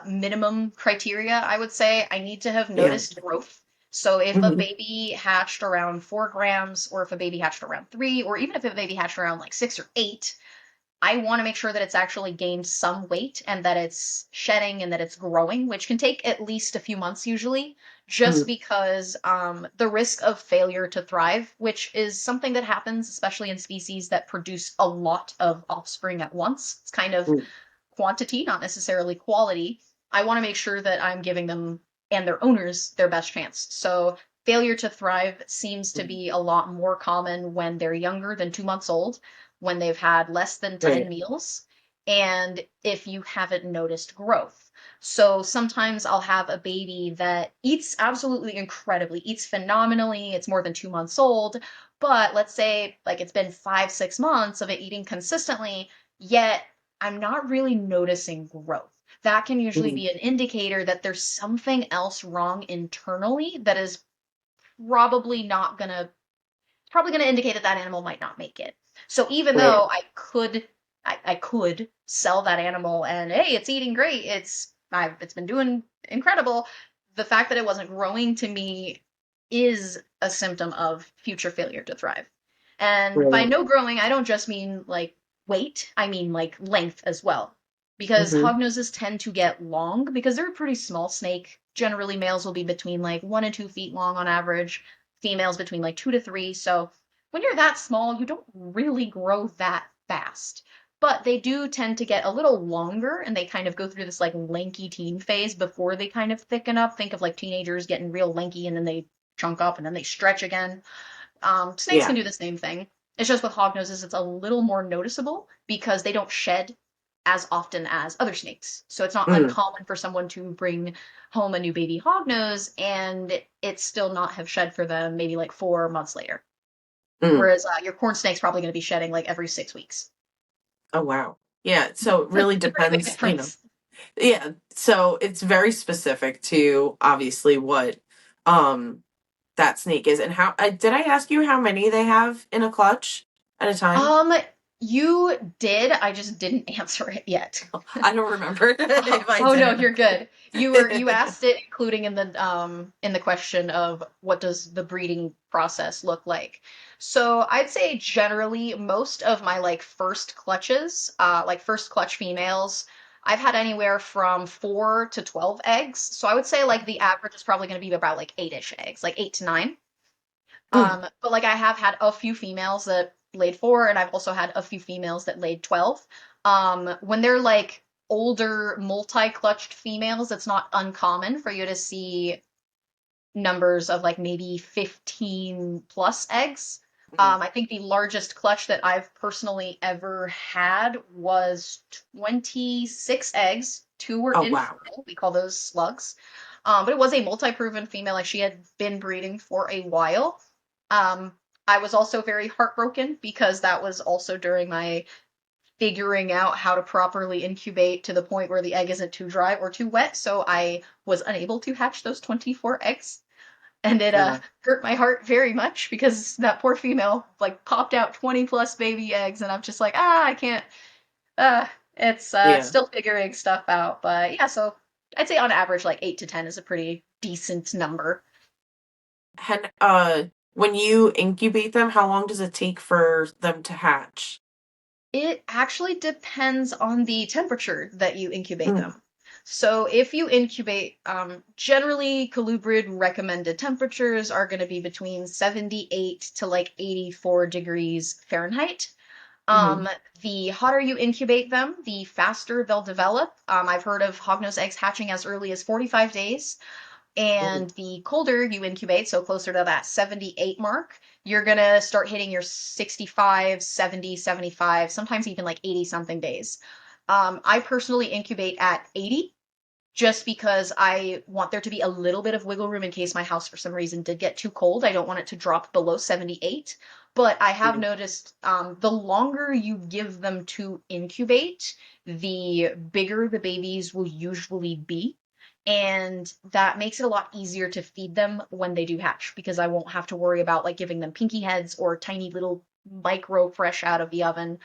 minimum criteria. I would say I need to have yeah. noticed growth. So if a Hmm. baby hatched around 4 grams, or if a baby hatched around three, or even if a baby hatched around like 6 or 8, I want to make sure that it's actually gained some weight and that it's shedding and that it's growing, which can take at least a few months usually, just because the risk of failure to thrive, which is something that happens, especially in species that produce a lot of offspring at once. It's kind of quantity, not necessarily quality. I want to make sure that I'm giving them and their owners their best chance. So failure to thrive seems to be a lot more common when they're younger than 2 months old, when they've had less than 10 Right. meals, and if you haven't noticed growth. So sometimes I'll have a baby that eats absolutely incredibly, eats phenomenally. It's more than 2 months old, but let's say like it's been 5, 6 months of it eating consistently, yet I'm not really noticing growth. That can usually Mhm. be an indicator that there's something else wrong internally that is probably not gonna probably gonna indicate that that animal might not make it. So even Right. though I could sell that animal and hey, it's eating great, it's been doing incredible. The fact that it wasn't growing to me is a symptom of future failure to thrive. And by Right. no growing, I don't just mean like weight, I mean like length as well. because Mm-hmm. hognoses tend to get long because they're a pretty small snake. Generally, males will be between like 1 and 2 feet long on average, females between like 2 to 3. So when you're that small, you don't really grow that fast. But they do tend to get a little longer and they kind of go through this like lanky teen phase before they kind of thicken up. Think of like teenagers getting real lanky and then they chunk up and then they stretch again. Snakes can Yeah. do the same thing. It's just with hognoses, it's a little more noticeable because they don't shed as often as other snakes. So it's not Mm, uncommon for someone to bring home a new baby hognose and it still not have shed for them maybe like 4 months later. mm. Whereas your corn snake's probably going to be shedding like every 6 weeks. Oh, wow. Yeah. So it really It's a pretty big depends, difference. Yeah. So it's very specific to obviously what um that snake is and how did I ask you how many they have in a clutch at a time? Um, you did. I just didn't answer it yet. I don't remember if I Oh no, did. you're good. You asked it including in the question of what does the breeding process look like. So I'd say generally most of my like first clutches, like first clutch females, I've had anywhere from 4 to 12 eggs. So I would say like the average is probably going to be about like 8-ish eggs, like 8 to 9. Mm. But like I have had a few females that laid 4, and I've also had a few females that laid 12. When they're like older multi-clutched females, it's not uncommon for you to see numbers of like maybe 15 plus eggs. Mm. I think the largest clutch that I've personally ever had was 26 eggs. Two were Oh, wow. infertile. We call those slugs. But it was a multi-proven female. Like she had been breeding for a while. Um, I was also very heartbroken because that was also during my figuring out how to properly incubate to the point where the egg isn't too dry or too wet. So I was unable to hatch those 24 eggs. And it Yeah. hurt my heart very much because that poor female like popped out 20 plus baby eggs, and I'm just like, I can't. Uh, it's Yeah. still figuring stuff out, but yeah. So I'd say on average, like 8 to 10 is a pretty decent number. And when you incubate them, how long does it take for them to hatch? It actually depends on the temperature that you incubate Mm. them. So if you incubate, generally colubrid recommended temperatures are going to be between 78 to like 84 degrees Fahrenheit. Mm-hmm. The hotter you incubate them, the faster they'll develop. I've heard of hognose eggs hatching as early as 45 days. Mm. And the colder you incubate, so closer to that 78 mark, you're going to start hitting your 65, 70, 75, sometimes even like 80 something days. I personally incubate at 80 just because I want there to be a little bit of wiggle room in case my house for some reason did get too cold. I don't want it to drop below 78. But I have Yeah. noticed the longer you give them to incubate, the bigger the babies will usually be. And that makes it a lot easier to feed them when they do hatch because I won't have to worry about like giving them pinky heads or tiny little micro fresh out of the oven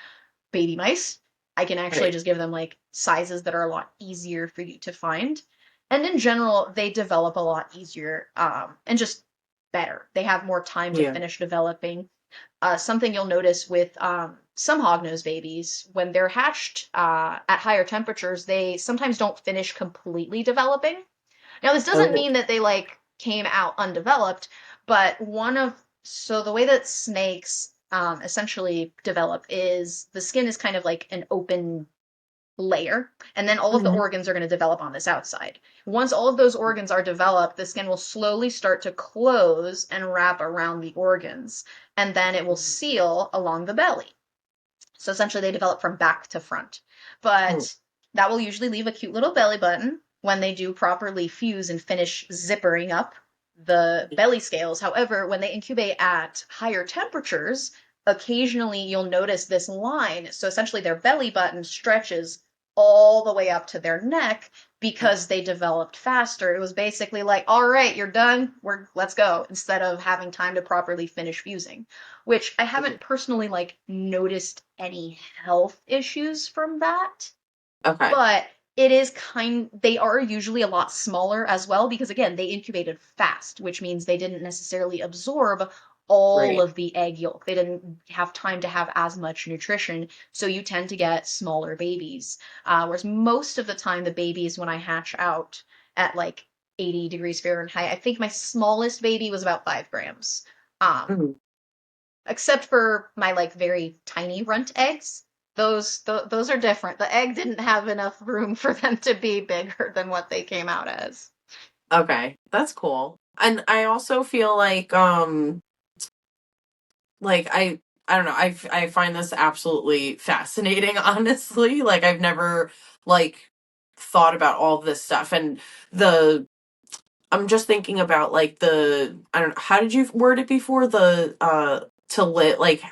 baby mice. I can actually Right. just give them like sizes that are a lot easier for you to find. And in general, they develop a lot easier and just better. They have more time to Yeah. finish developing. Something you'll notice with some hognose babies, when they're hatched at higher temperatures, they sometimes don't finish completely developing. Now, this doesn't Oh. mean that they like came out undeveloped, but so the way that snakes essentially develop is the skin is kind of like an open layer, and then all of the Mhm. organs are going to develop on this outside. Once all of those organs are developed, the skin will slowly start to close and wrap around the organs, and then it will seal along the belly. So essentially, they develop from back to front. Mm. But that will usually leave a cute little belly button when they do properly fuse and finish zippering up the belly scales. However, when they incubate at higher temperatures, occasionally you'll notice this line. So essentially, their belly button stretches all the way up to their neck because they developed faster. It was basically like, all right, you're done. Let's go, instead of having time to properly finish fusing, which I haven't personally like noticed any health issues from that, Okay. but they are usually a lot smaller as well because again, they incubated fast, which means they didn't necessarily absorb all Right. of the egg yolk. They didn't have time to have as much nutrition, so you tend to get smaller babies. Whereas most of the time, the babies, when I hatch out at like 80 degrees Fahrenheit, I think my smallest baby was about 5 grams. Um, Mhm. except for my like very tiny runt eggs. Those are different. The egg didn't have enough room for them to be bigger than what they came out as. Okay, that's cool. And I also feel like I don't know, I find this absolutely fascinating, honestly. Like I've never like thought about all this stuff, and the I'm just thinking about like the I don't know, how did you word it before? The to lit like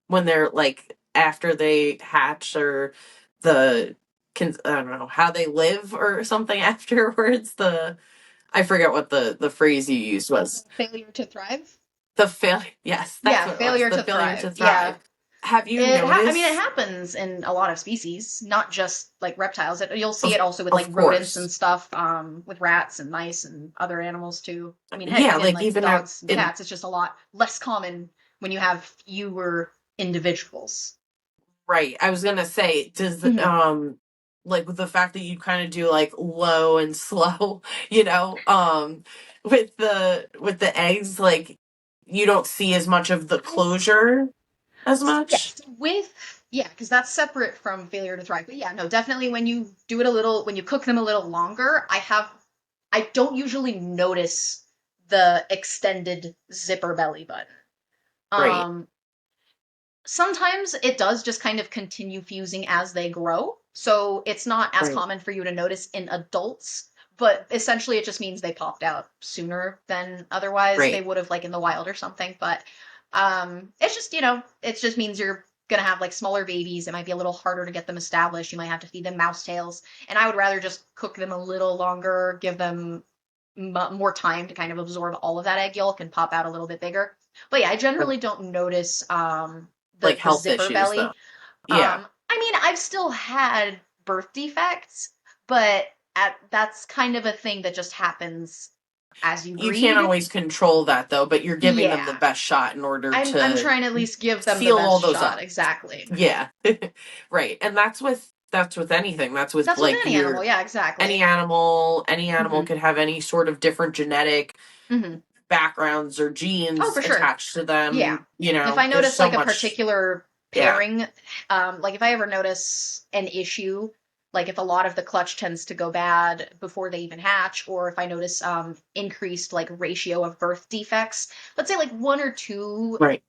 when they're like after they hatch, or the I don't know, how they live or something afterwards. The I forget what the phrase you used was. Failure to thrive? The failure. Yes, that's Yeah, what it was. failure The to failure thrive. to Yeah. thrive. Have you I mean, it noticed? happens in a lot of species, not just like reptiles. You'll see Of it also with like of rodents and course. stuff, with rats and mice and other animals too. I mean, heck, Yeah, even like like even dogs and in cats, it's just a lot less common when you have fewer individuals. right. I was gonna say, does Hmm. like with the fact that you kind of do like low and slow, you know, with the eggs, like you don't see as much of the closure as much. Yes, yeah, because that's separate from failure to thrive. But yeah, no, definitely when you do it a little, when you cook them a little longer, I don't usually notice the extended zipper belly button. Right. Um, sometimes it does just kind of continue fusing as they grow, so it's not as Right. common for you to notice in adults. But essentially, it just means they popped out sooner than otherwise they Right. would have, like in the wild or something. But it's just it just means you're gonna have like smaller babies. It might be a little harder to get them established. You might have to feed them mouse tails, and I would rather just cook them a little longer, give them more time to kind of absorb all of that egg yolk and pop out a little bit bigger. But yeah, I generally don't notice Like the health zipper issues though. belly. Yeah. I mean, I've still had birth defects, but that's kind of a thing that just happens as you You can't breed. always control that though, but you're giving them the Yeah, best shot in order I'm to trying to at least give them the seal all best those shot. up. Exactly. Yeah. Right. And that's with anything. That's with That's with like any animal. your Yeah, exactly. any animal Hmm. could have any sort of different genetic Hmm. backgrounds or Oh, genes for sure. attached to Yeah. them. You If know, I there's notice so like a much. particular Yeah. pairing, like if I ever notice an issue, like if a lot of the clutch tends to go bad before they even hatch, or if I notice increased like ratio of birth defects, let's say like one or two Right.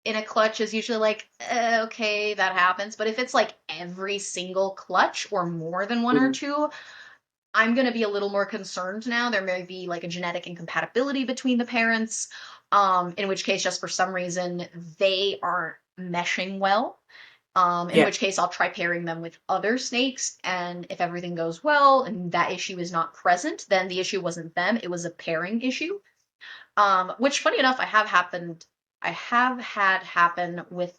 in a clutch is usually like, okay, that happens. But if it's like every single clutch or more than one or Mhm. two, I'm going to be a little more concerned now. There may be like a genetic incompatibility between the parents, in which case, just for some reason, they aren't meshing well. In Yeah. which case, I'll try pairing them with other snakes. And if everything goes well and that issue is not present, then the issue wasn't them, it was a pairing issue. Which, funny enough, I have had happen with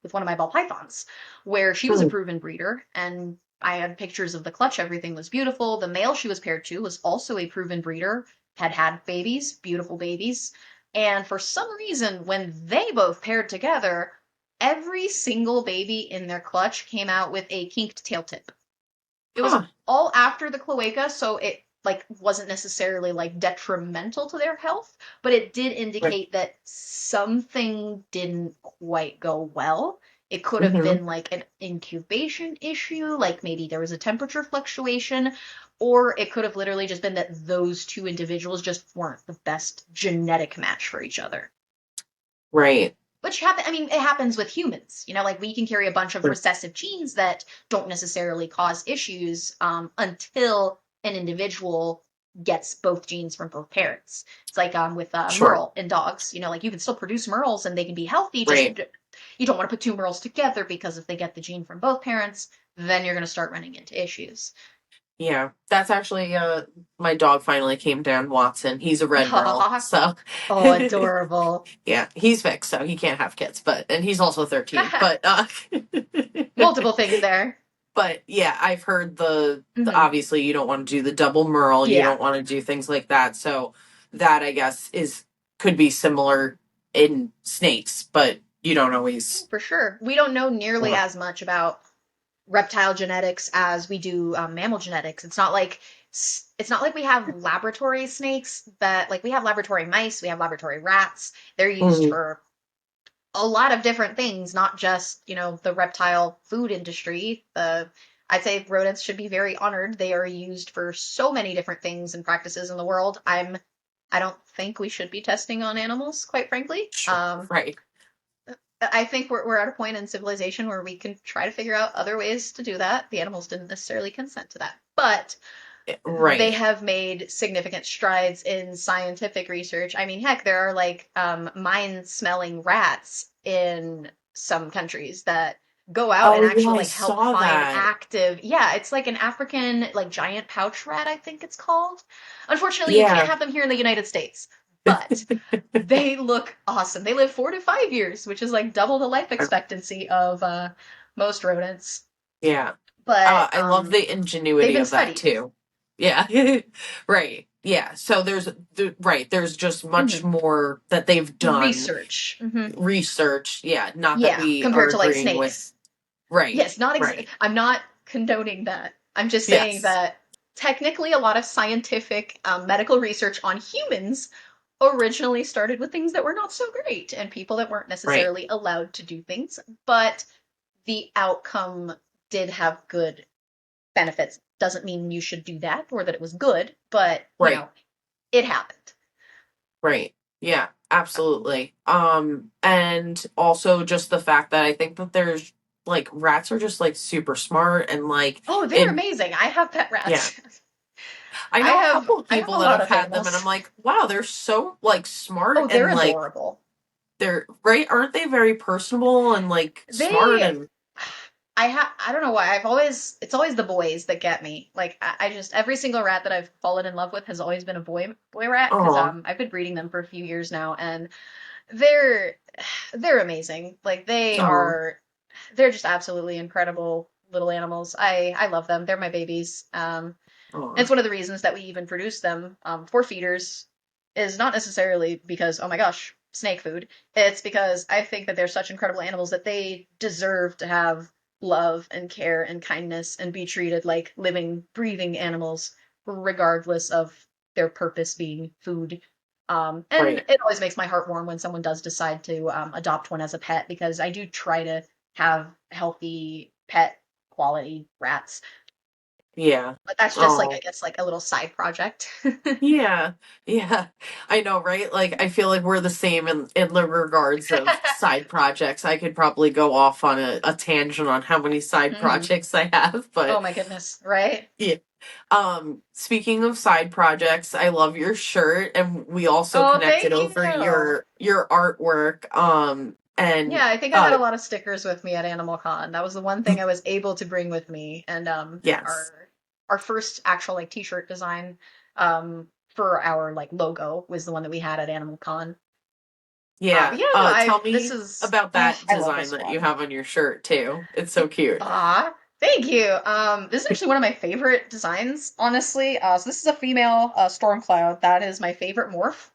with one of my ball pythons, where she was a Mm. proven breeder, and I had pictures of the clutch. Everything was beautiful. The male she was paired to was also a proven breeder, had babies, beautiful babies, and for some reason, when they both paired together, every single baby in their clutch came out with a kinked tail tip. It was Huh. all after the cloaca, so it like wasn't necessarily like detrimental to their health, but it did Right. indicate that something didn't quite go well. It could have Hmm. been like an incubation issue, like maybe there was a temperature fluctuation, or it could have literally just been that those two individuals just weren't the best genetic match for each other. Right. Which happen I mean, it happens with humans. Like we can carry a bunch of recessive genes that don't necessarily cause issues until an individual gets both genes from both parents. It's like with Sure. merle in dogs. Like you can still produce merles and they can be healthy. Just Right. you don't want to put two merles together because if they get the gene from both parents, then you're going to start running into issues. Yeah. That's actually my dog finally came down, Watson. He's a red merle. So Oh, adorable. yeah, he's fixed, so he can't have kids, and he's also 13. But Multiple things there. but yeah, I've heard the Hmm. obviously you don't want to do the double merle, you Yeah. don't want to do things like that. So that I guess is could be similar in snakes, but you don't always. For sure. We don't know nearly Uh, as much about reptile genetics as we do mammal genetics. It's not like we have laboratory snakes that like we have laboratory mice, we have laboratory rats. They're used mhm. for a lot of different things, not just, the reptile food industry. I'd say rodents should be very honored. They are used for so many different things and practices in the world. I don't think we should be testing on animals, quite frankly. Sure. Right. I think we're at a point in civilization where we can try to figure out other ways to do that. The animals didn't necessarily consent to that, but they Right. have made significant strides in scientific research. I mean, heck, there are like mind-smelling rats in some countries that go out and Oh yeah, actually I like help saw find that. active. Yeah, it's like an African like giant pouch rat, I think it's called. Unfortunately, you can't Yeah. have them here in the United States, but they look awesome. They live 4 to 5 years, which is like double the life expectancy of most rodents. Yeah. But I love the they've ingenuity been of that studied. too. Yeah. Right. Yeah. So there's just much Mhm. more that they've done Research. research. Yeah. Not that Yeah, we are compared to like agreeing with. snakes. Right. Yes, not Right. I'm not condoning that. I'm just saying Yes. that technically a lot of scientific medical research on humans originally started with things that were not so great and people that weren't Right. necessarily allowed to do things, but the outcome did have good benefits. Doesn't mean you should do that or that it was good, but Right. it happened. Right. Yeah, absolutely. And also just the fact that I think that there's like rats are just like super smart and like Oh, they're in amazing. I have pet yeah. rats. I I know a have couple of I have people a that lot have of had them and I'm animals. like, wow, they're so like smart Oh, they're and like adorable. they're right, aren't they very personable and like smart They and I don't know why. It's always the boys that get me. Like I just every single rat that I've fallen in love with has always been a boy rat because oh, I've been breeding them for a few years now and they're they're amazing. Like oh, they're just absolutely incredible little animals. I love them. They're my babies. oh, It's one of the reasons that we even produce them for feeders is not necessarily because, oh my gosh, snake food. It's because I think that they're such incredible animals that they deserve to have love and care and kindness and be treated like living, breathing animals, regardless of their purpose being food. And right. it always makes my heart warm when someone does decide to adopt one as a pet because I do try to have healthy pet quality rats. Yeah. But that's just like, I Oh. guess, like a little side project. Yeah, yeah, I know, right? Like, I feel like we're the same in the regards of side projects. I could probably go off on a tangent on how many side Hmm. projects I have, Oh but my goodness, right? yeah. Speaking of side projects, I love your shirt, and we also Oh, connected thank over you. your artwork. And Yeah, I think I had a lot of stickers with me at Animal Con. That was the one thing I was able to bring with me. And yes, our first actual like t-shirt design for our like logo was the one that we had at Animal Con. yeah. Yeah, no, Tell this me is about oh, that I love design this that you one. have on your shirt too. It's so cute. Ah, thank you. This is actually one of my favorite designs, honestly. So this is a female Stormcloud. That is my favorite morph.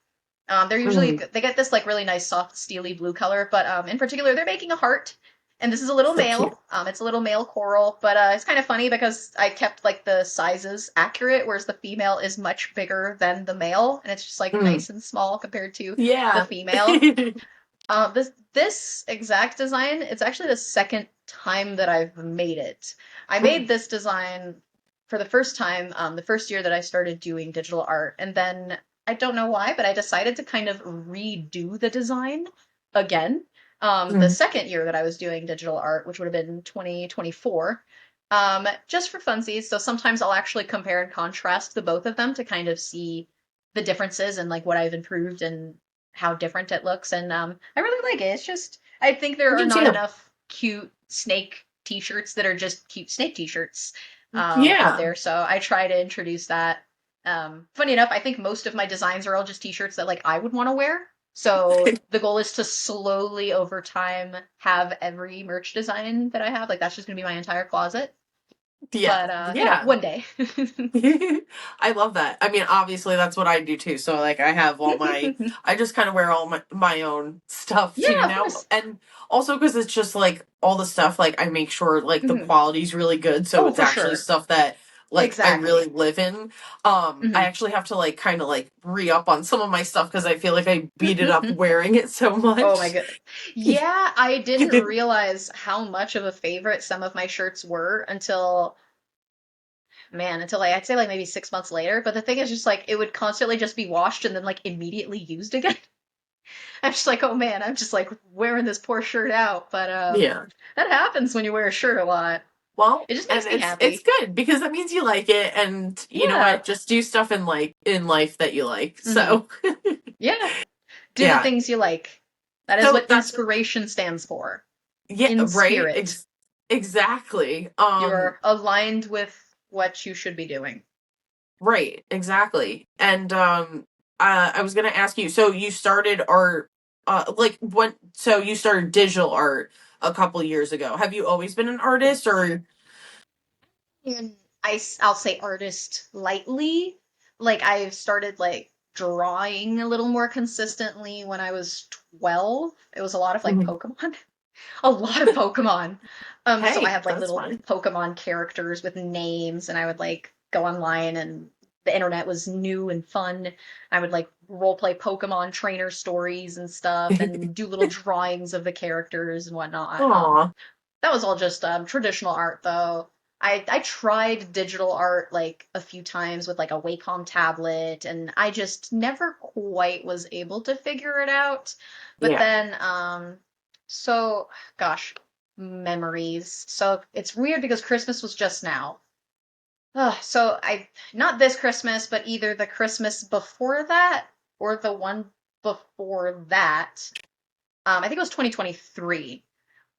Mm, They get this like really nice soft steely blue color, but in particular they're making a heart, and this is a little so cute. male. It's a little male coral, but it's kind of funny because I kept like the sizes accurate, whereas the female is much bigger than the male, and it's just like Mm, nice and small compared to the yeah. female. This exact design, it's actually the second time that I've made it. I made this design for the first time, the first year that I started doing digital art, and then I don't know why, but I decided to kind of redo the design again. The Mm. second year that I was doing digital art, which would have been 2024, just for funsies. So sometimes I'll actually compare and contrast the both of them to kind of see the differences and like what I've improved and how different it looks. And I really like it. It's just I think there are Me not too. enough cute snake t-shirts that are just cute snake t-shirts out Yeah. there. So I try to introduce that. Funny enough, I think most of my designs are all just t-shirts that like I would want to wear. So the goal is to slowly over time have every merch design that I have. Like that's just gonna be my entire closet. Yeah. But Yeah. one day. I love that. I mean, obviously that's what I do too. So like I have all my I just kind of wear all my own stuff too Yeah, of now. course. And also because it's just like all the stuff like I make sure like the Hmm. quality's really good so Oh, it's for actually sure. stuff that like I really Exactly. live in. I Hmm. actually have to like kind of like re-up on some of my stuff because I feel like I beat it up wearing it so Oh my much. goodness. Yeah, I didn't realize how much of a favorite some of my shirts were until, man, until like I'd say like maybe 6 months later. But the thing is just like it would constantly just be washed and then like immediately used again. I'm just like, oh man, I'm just like wearing this poor shirt out. But Yeah. that happens when you wear a shirt a lot. Well, It just and makes me it's happy. good because that means you like it and you know Yeah. what? Just do stuff in life that you like. Hmm. So, Yeah. Do the yeah. things you like. That is So what that's inspiration stands for. yeah, In right? spirit. Exactly. You're aligned with what you should be doing. Right, exactly. And I was going to ask you, so you started art like when so you started digital art a couple years ago. Have you always been an artist or And I'll say artist lightly. Like I've started like drawing a little more consistently when I was 12. It was a lot of like Mhm. Pokemon. A lot of Pokemon. So I Hey, had like that's little fine. Pokemon characters with names, and I would like go online, and the internet was new and fun. I would like role play Pokemon trainer stories and stuff, and do little drawings of the characters and whatnot. Aw. That was all just traditional art, though. I tried digital art like a few times with like a Wacom tablet, and I just never quite was able to figure it out. But Yeah. then, so gosh, memories. So it's weird because Christmas was just now. So I not this Christmas, but either the Christmas before that or the one before that. I think it was 2023.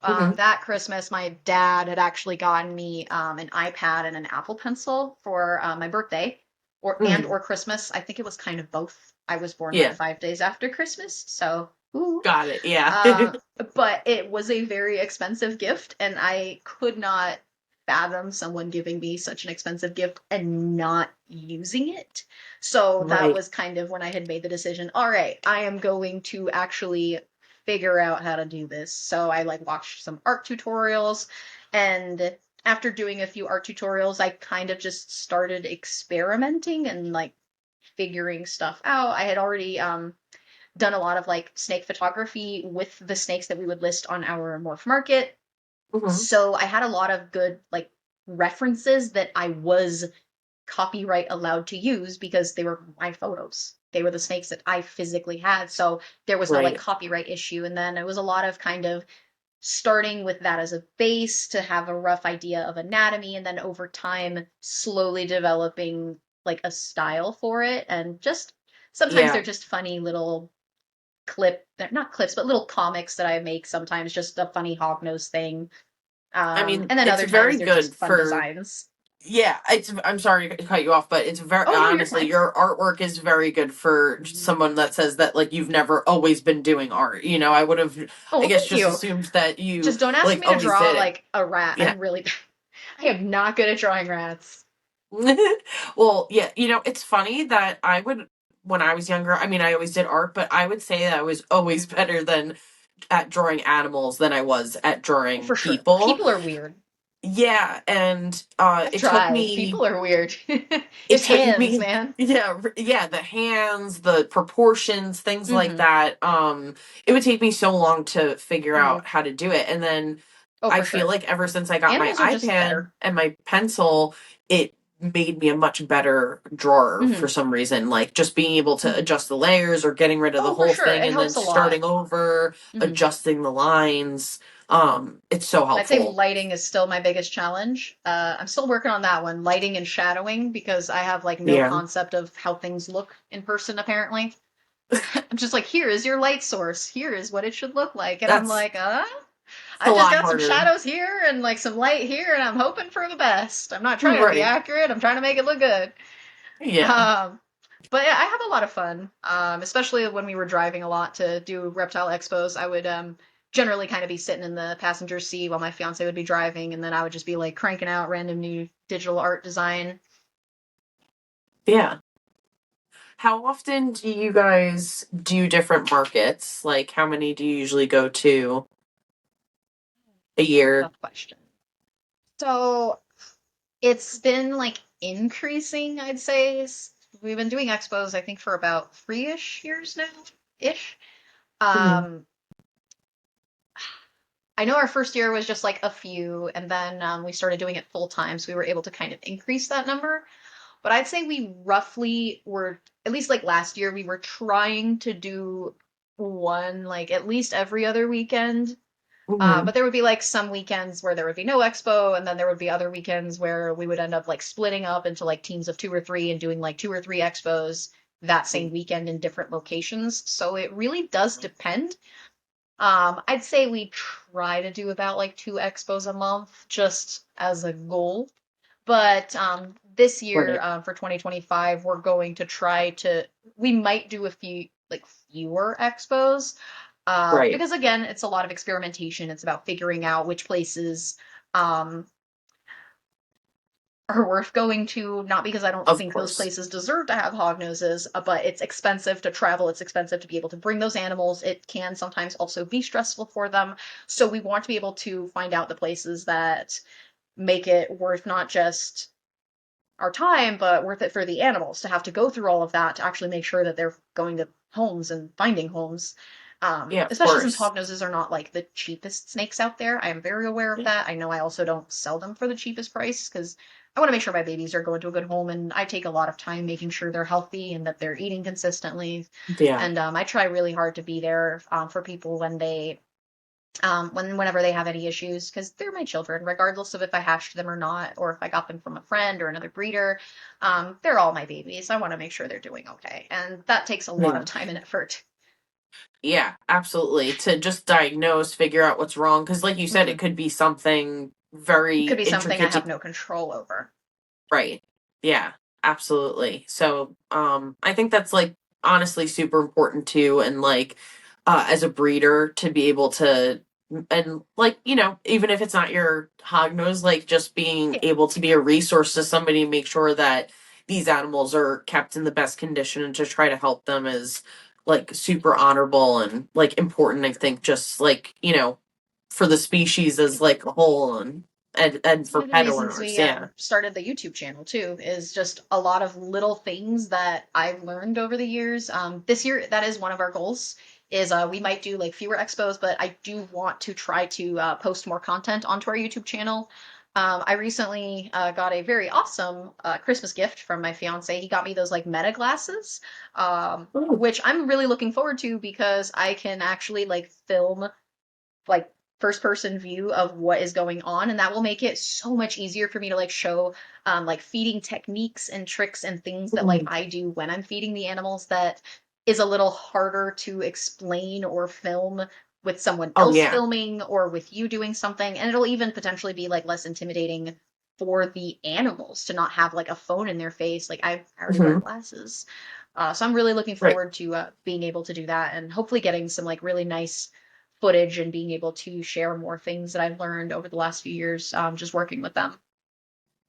Hmm. That Christmas, my dad had actually gotten me an iPad and an Apple Pencil for my birthday, or Christmas. I think it was kind of both. I was born like Yeah. 5 days after Christmas, so ooh. Got it. Yeah. Uh, but it was a very expensive gift, and I could not fathom someone giving me such an expensive gift and not using it. So that Right. was kind of when I had made the decision, all right, I am going to actually figure out how to do this. So I like watched some art tutorials, and after doing a few art tutorials, I kind of just started experimenting and like figuring stuff out. I had already done a lot of like snake photography with the snakes that we would list on our morph market. Hmm. So I had a lot of good like references that I was copyright allowed to use because they were my photos. They were the snakes that I physically had. So there was no like Right. copyright issue. And then it was a lot of kind of starting with that as a base to have a rough idea of anatomy, and then over time slowly developing like a style for it. And just sometimes they're Yeah. just funny little they're not clips, but little comics that I make sometimes, just a funny Hognose thing. I mean, And then it's other times very they're good just fun for designs. yeah, it's I'm sorry to cut you off, but it's very Oh no, you're honestly fine. your artwork is very good for someone that says that like you've never always been doing art. You know, I would have Oh, I well, guess thank just you. assumed that you Just don't ask like me to always draw did it. like a rat. Yeah. I'm really I am not good at drawing rats. Well, yeah, you know, it's funny that I would when I was younger, I mean, I always did art, but I would say that I was always better than at drawing animals than I was at Oh, drawing for sure. people. People are weird. Yeah, and I've it took tried. me People are weird. it It's took hands, me man. yeah yeah the hands the proportions things like Hmm. that it would take me so long to figure Hmm. out how to do it and then Oh, I for feel sure. like ever since I got my Animals are just iPad better. and my pencil it made me a much better drawer Hmm. for some reason like just being able to Hmm. adjust the layers or getting rid of the Oh, for whole sure. thing It and then helps a lot. starting over Hmm. adjusting the lines it's so I'd say helpful. lighting is still my biggest challenge. I'm still working on that one, lighting and shadowing, because I have like no Yeah, concept of how things look in person, apparently. I'm just like, here is your light source. Here is what it should look like. And I'm that's like, a I just lot got some harder. shadows here and like some light here, and I'm hoping for the best. I'm not trying to be Right. accurate. I'm trying to make it look good. Yeah. Um, but yeah, I have a lot of fun, especially when we were driving a lot to do reptile expos. I would generally kind of be sitting in the passenger seat while my fiance would be driving, and then I would just be like cranking out random new digital art design. Yeah. How often do you guys do different markets? Like, how many do you usually go to a year? Tough question. So it's been like increasing, I'd say. We've been doing expos, I think, for about 3-ish years now, ish. Mhm. Um, I know our first year was just like a few, and then we started doing it full time, so we were able to kind of increase that number. But I'd say we roughly were, at least like last year, we were trying to do one like at least every other weekend. Mhm. But there would be like some weekends where there would be no expo, and then there would be other weekends where we would end up like splitting up into like teams of 2 or 3 and doing like 2 or 3 expos that same weekend in different locations. So it really does depend. I'd say we try to do about like 2 expos a month just as a goal. But this year, Right. for 2025, we're going to try to, we might do a few, like fewer expos. Right. Because again, it's a lot of experimentation. It's about figuring out which places um, are worth going to, not because I don't Of think those course. places deserve to have hognoses, but it's expensive to travel. It's expensive to be able to bring those animals. It can sometimes also be stressful for them. So we want to be able to find out the places that make it worth not just our time, but worth it for the animals to have to go through all of that to actually make sure that they're going to homes and finding homes. Yeah, of Especially since course. hognoses are not like the cheapest snakes out there. I am very aware of that. I know I also don't sell them for the cheapest price because I want to make sure my babies are going to a good home, and I take a lot of time making sure they're healthy and that they're eating consistently. Yeah. And I try really hard to be there for people when they whenever they have any issues, because they're my children, regardless of if I hatched them or not, or if I got them from a friend or another breeder. They're all my babies. I want to make sure they're doing okay, and that takes a lot of Yeah. time and effort. Yeah, absolutely. To just diagnose, figure out what's wrong. Because, like you said, Hmm. it could be something It could very be something I intricate to. have no control over. Right. Yeah, absolutely. So, I think that's like honestly super important too. And like, as a breeder to be able to, and like, even if it's not your hog nose, like just being Yeah. able to be a resource to somebody, make sure that these animals are kept in the best condition and to try to help them is like super honorable and like important. I think just like, for the species as like a whole and One for of the pet reasons owners. we Yeah. started the YouTube channel too is just a lot of little things that I've learned over the years. This year, that is one of our goals. Is we might do like fewer expos, but I do want to try to post more content onto our YouTube channel. I recently got a very awesome Christmas gift from my fiance. He got me those like Meta glasses, which I'm really looking forward to because I can actually like film like first person view of what is going on, and that will make it so much easier for me to like show like feeding techniques and tricks and things that like Mhm. I do when I'm feeding the animals that is a little harder to explain or film with someone Oh else yeah. filming or with you doing something, and it'll even potentially be like less intimidating for the animals to not have like a phone in their face. Like I already wear Hmm. glasses. So I'm really looking Right. forward to being able to do that and hopefully getting some like really nice footage and being able to share more things that I've learned over the last few years, just working with them.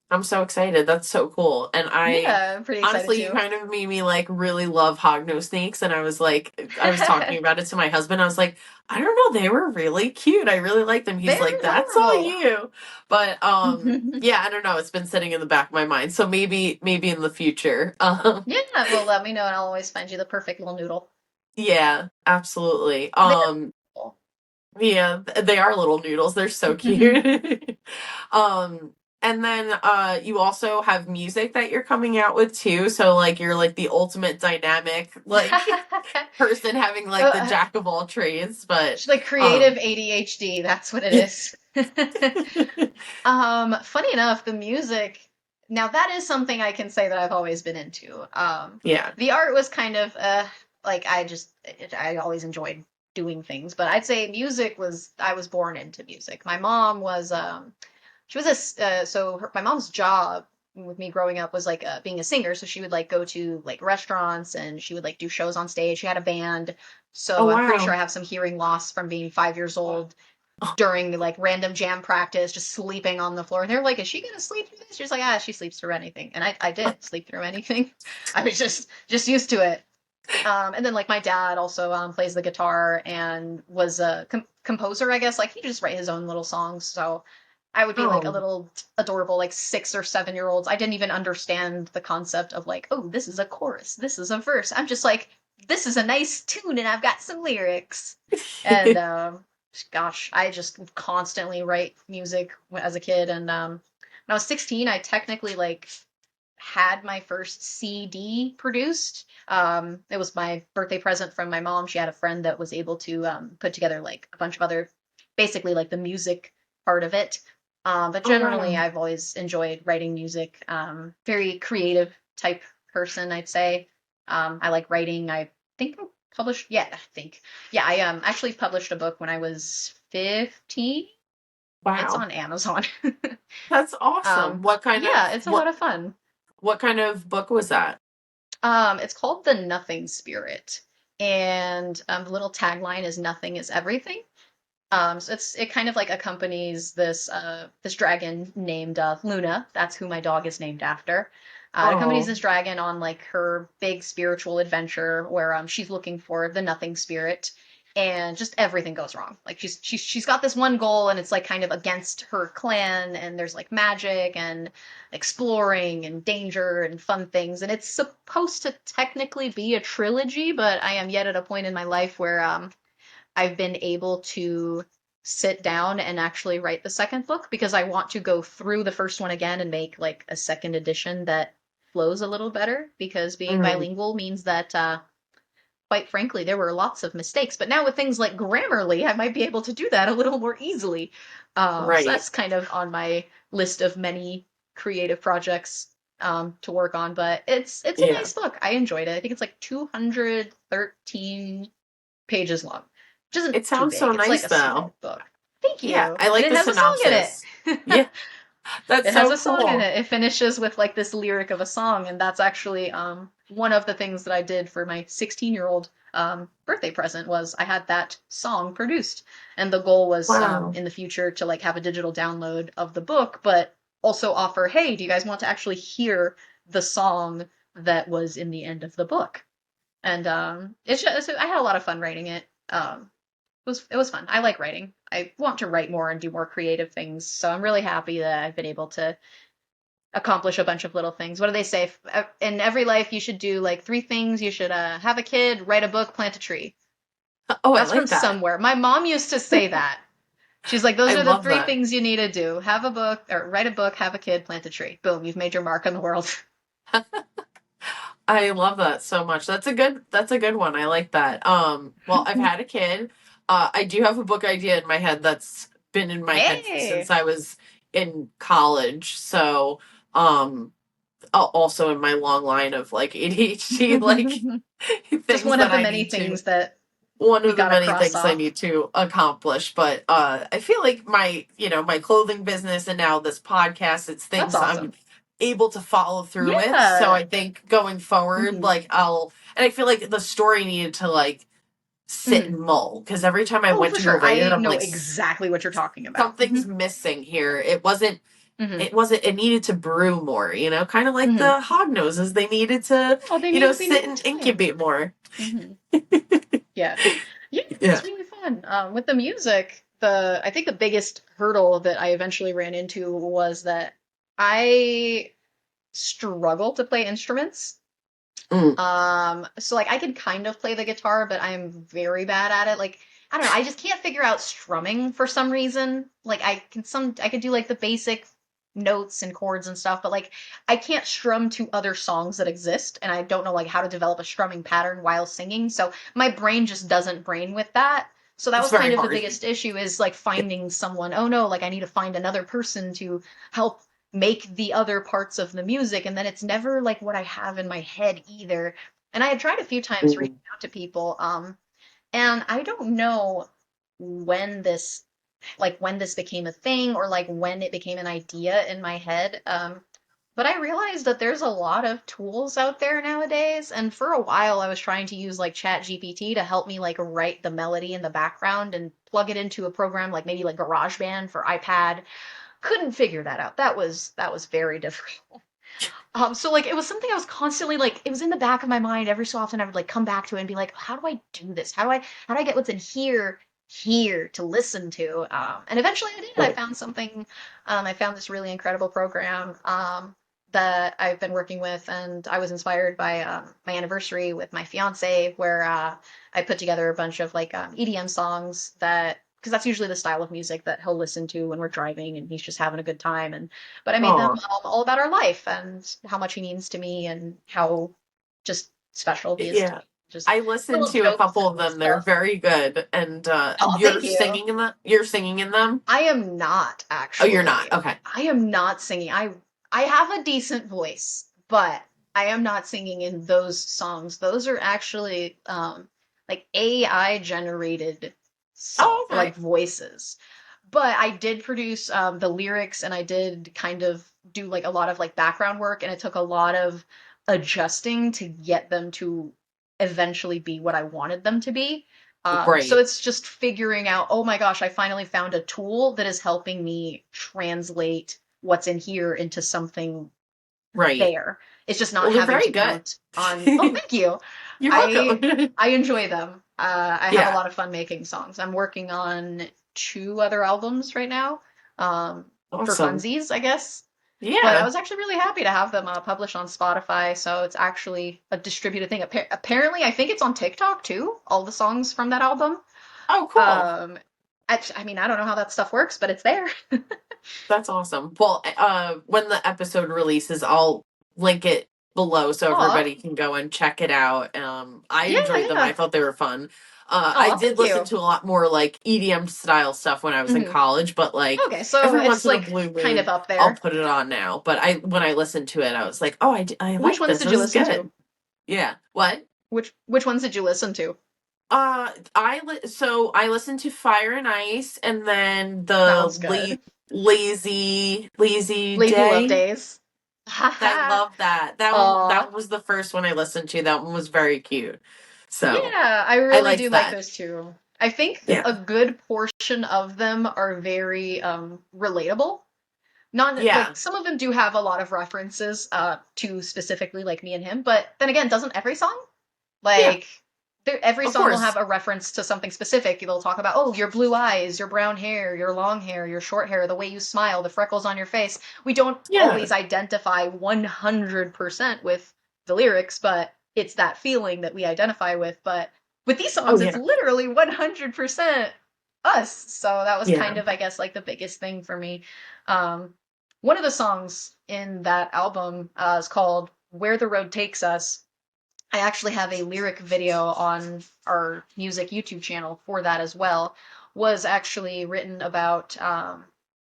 I'm so excited. That's so cool. And I Yeah, I'm pretty excited honestly, you too. kind of made me like really love hognose snakes. And I was like, I was talking about it to my husband. I was like, I don't know, they were really cute. I really liked them. He's They're like, that's all adorable. you. But yeah, I don't know. It's been sitting in the back of my mind. So maybe in the future. Yeah, well, let me know and I'll always find you the perfect little noodle. Yeah, absolutely. They're adorable. Yeah, they are little noodles. They're so cute. Um, and then you also have music that you're coming out with too. So like you're like the ultimate dynamic like person having like the Uh, jack of all trades, but She's like creative um ADHD. That's what it is. Funny enough, the music. Now that is something I can say that I've always been into. yeah. The art was kind of like I always enjoyed doing things, but I'd say music was I was born into music. My mom was she was my mom's job with me growing up was like being a singer. So she would like go to like restaurants and she would like do shows on stage. She had a band. Oh, So I'm pretty sure wow. I have some hearing loss from being 5 years old during like random jam practice, just sleeping on the floor. And they're like, "Is she gonna sleep through this?" She's like, "Ah, she sleeps through anything." And I did sleep through anything. I was just used to it. And then like my dad also plays the guitar and was a composer, I guess. Like he just write his own little songs. So I would be like a Oh, little adorable like 6 or 7 year olds. I didn't even understand the concept of like, oh, this is a chorus, this is a verse. I'm just like, this is a nice tune and I've got some lyrics. And gosh, I just would constantly write music as a kid. And when I was 16, I technically like had my first CD produced. It was my birthday present from my mom. She had a friend that was able to put together like a bunch of other, basically like the music part of it. But oh, generally, wow. I've always enjoyed writing music. Very creative type person, I'd say. I like writing. I think I published, yeah, I think, yeah, I actually published a book when I was 15. It's Wow. on Amazon. That's awesome. Yeah, it's a lot of fun. What kind of book was that? It's called The Nothing Spirit, and the little tagline is "Nothing is everything." So it kind of like accompanies this dragon named Luna. That's who my dog is named after. It accompanies Oh, this dragon on like her big spiritual adventure where she's looking for the Nothing Spirit, and just everything goes wrong. Like she's got this one goal, and it's like kind of against her clan, and there's like magic and exploring and danger and fun things, and it's supposed to technically be a trilogy, but I am yet at a point in my life where I've been able to sit down and actually write the second book because I want to go through the first one again and make like a second edition that flows a little better because being mm, bilingual means that quite frankly there were lots of mistakes, but now with things like Grammarly I might be able to do that a little more easily. So right. that's kind of on my list of many creative projects to work on, but it's a Yeah. nice book. I enjoyed it. I think it's like 213 pages long, which isn't It too sounds so big. It's like nice, a though. small book. Thank Yeah, you. I And like it the has a song in synopsis. it. Yeah, that's It has so a song in cool. it. It finishes with like this lyric of a song, and that's actually one of the things that I did for my 16-year-old birthday present was I had that song produced. And the goal was Wow. in the future to like have a digital download of the book, but also offer, hey, do you guys want to actually hear the song that was in the end of the book? And it's just, I had a lot of fun writing it. It was fun. I like writing. I want to write more and do more creative things. So I'm really happy that I've been able to accomplish a bunch of little things. What do they say? In every life, you should do like 3 things. You should have a kid, write a book, plant a tree. Oh, I That's from like that. somewhere. My mom used to say that. She's like, those I are the love three that. things you need to do: have a book, or write a book, have a kid, plant a tree. Boom, you've made your mark on the world. I love that so much. That's a good one. I like that. Well, I've had a kid. I do have a book idea in my head that's been in my head since Hey, I was in college. So, also in my long line of like ADHD, like just things one of that the I many need to things that one we of the gotta many cross things I off. need to accomplish. But I feel like my clothing business and now this podcast, it's That's things I'm awesome. able to follow through with. So Yeah. I think going forward, Hmm. like and I feel like the story needed to like sit Hmm. and mull because every time I Oh, went for to go sure. write it, I I'm know like, exactly what you're talking about. Hmm. something's missing here. It needed to brew more, kind of like Hmm. the Hognoses. They needed to, Oh, they need to be sit more and time. incubate more. Hmm. Yeah. Yeah, Yeah. it's really fun. With the music, I think the biggest hurdle that I eventually ran into was that I struggle to play instruments. Mm. So like I can kind of play the guitar, but I'm very bad at it. Like I don't know, I just can't figure out strumming for some reason. Like I could do like the basic notes and chords and stuff, but like I can't strum to other songs that exist, and I don't know like how to develop a strumming pattern while singing. So my brain just doesn't brain with that. So that It's was very kind of the hard. biggest issue is like finding someone, oh no, like I need to find another person to help make the other parts of the music, and then it's never like what I have in my head either. And I had tried a few times reaching Mm. out to people, and I don't know when this when this became a thing or like when it became an idea in my head. But I realized that there's a lot of tools out there nowadays, and for a while I was trying to use like Chat GPT to help me like write the melody in the background and plug it into a program like maybe like GarageBand for iPad. Couldn't figure that out. That was very difficult. So like it was something I was constantly like it was in the back of my mind every so often I would like come back to it and be like, how do I do this? How do I get what's in here to listen to? And eventually I did. I Right. found something. I found this really incredible program that I've been working with, and I was inspired by my anniversary with my fiance, where I put together a bunch of like EDM songs that because that's usually the style of music that he'll listen to when we're driving and he's just having a good time. And but I made them Oh, all about our life and how much he means to me and how just special he is to yeah. me. Just I listened little to a jokes couple and of little them. They're stuff. very good. And Oh, you're thank you. singing in them? You're singing in them? I am not Oh, you're not. actually. Okay. I am not singing. I have a decent voice, but I am not singing in those songs. Those are actually like AI generated song Oh, like okay. voices. But I did produce the lyrics and I did kind of do like a lot of like background work and it took a lot of adjusting to get them to eventually be what I wanted them to be. So Right. it's just figuring out, oh my gosh, I finally found a tool that is helping me translate what's in here into something Right. there. It's just not Well, they're having very to good. count on, oh, thank you. You're I welcome. I enjoy them. I have a Yeah. lot of fun making songs. I'm working on two other albums right now, for Awesome. funsies, I guess. But I Yeah. was actually really happy to have them published on Spotify, so it's actually a distributed thing. Apparently, I think it's on TikTok too, all the songs from that album. Oh, cool. Um, I mean, I don't know how that stuff works, but it's there. That's awesome. Well, when the episode releases, I'll link it below so Aw, everybody can go and check it out. I yeah, enjoyed them. I yeah. thought they were fun. I Aw, did thank listen you. to a lot more like EDM style stuff when I was in Hmm. college, but like Okay, so every it's once in a like blue kind of moon, up I'll there. put it on now. But when I listened to it, I was like, oh, I Which like ones this. did This you is listen to? good. Yeah. What? Which ones did you listen to? So I listened to Fire and Ice, and then the Sounds good. Lazy Lazy Love Day. Days. I Haha. love that. Aw. That was the first one I listened to. That one was very cute. So Yeah, I I really do liked like that. those two. I think Yeah. a good portion of them are very relatable. Not Yeah. like some of them do have a lot of references to specifically like me and him, but then again, doesn't every song? Yeah. Like every Of song will have course. a reference to something specific. They'll talk about, oh, your blue eyes, your brown hair, your long hair, your short hair, the way you smile, the freckles on your face. We don't Yeah. always identify 100% with the lyrics, but it's that feeling that we identify with. But with these Oh songs, it's yeah. literally 100% us. So that was kind Yeah. of, I guess, like the biggest thing for me. Um, One of the songs in that album is called Where the Road Takes Us. I actually have a lyric video on our music YouTube channel for that as well. Was actually written about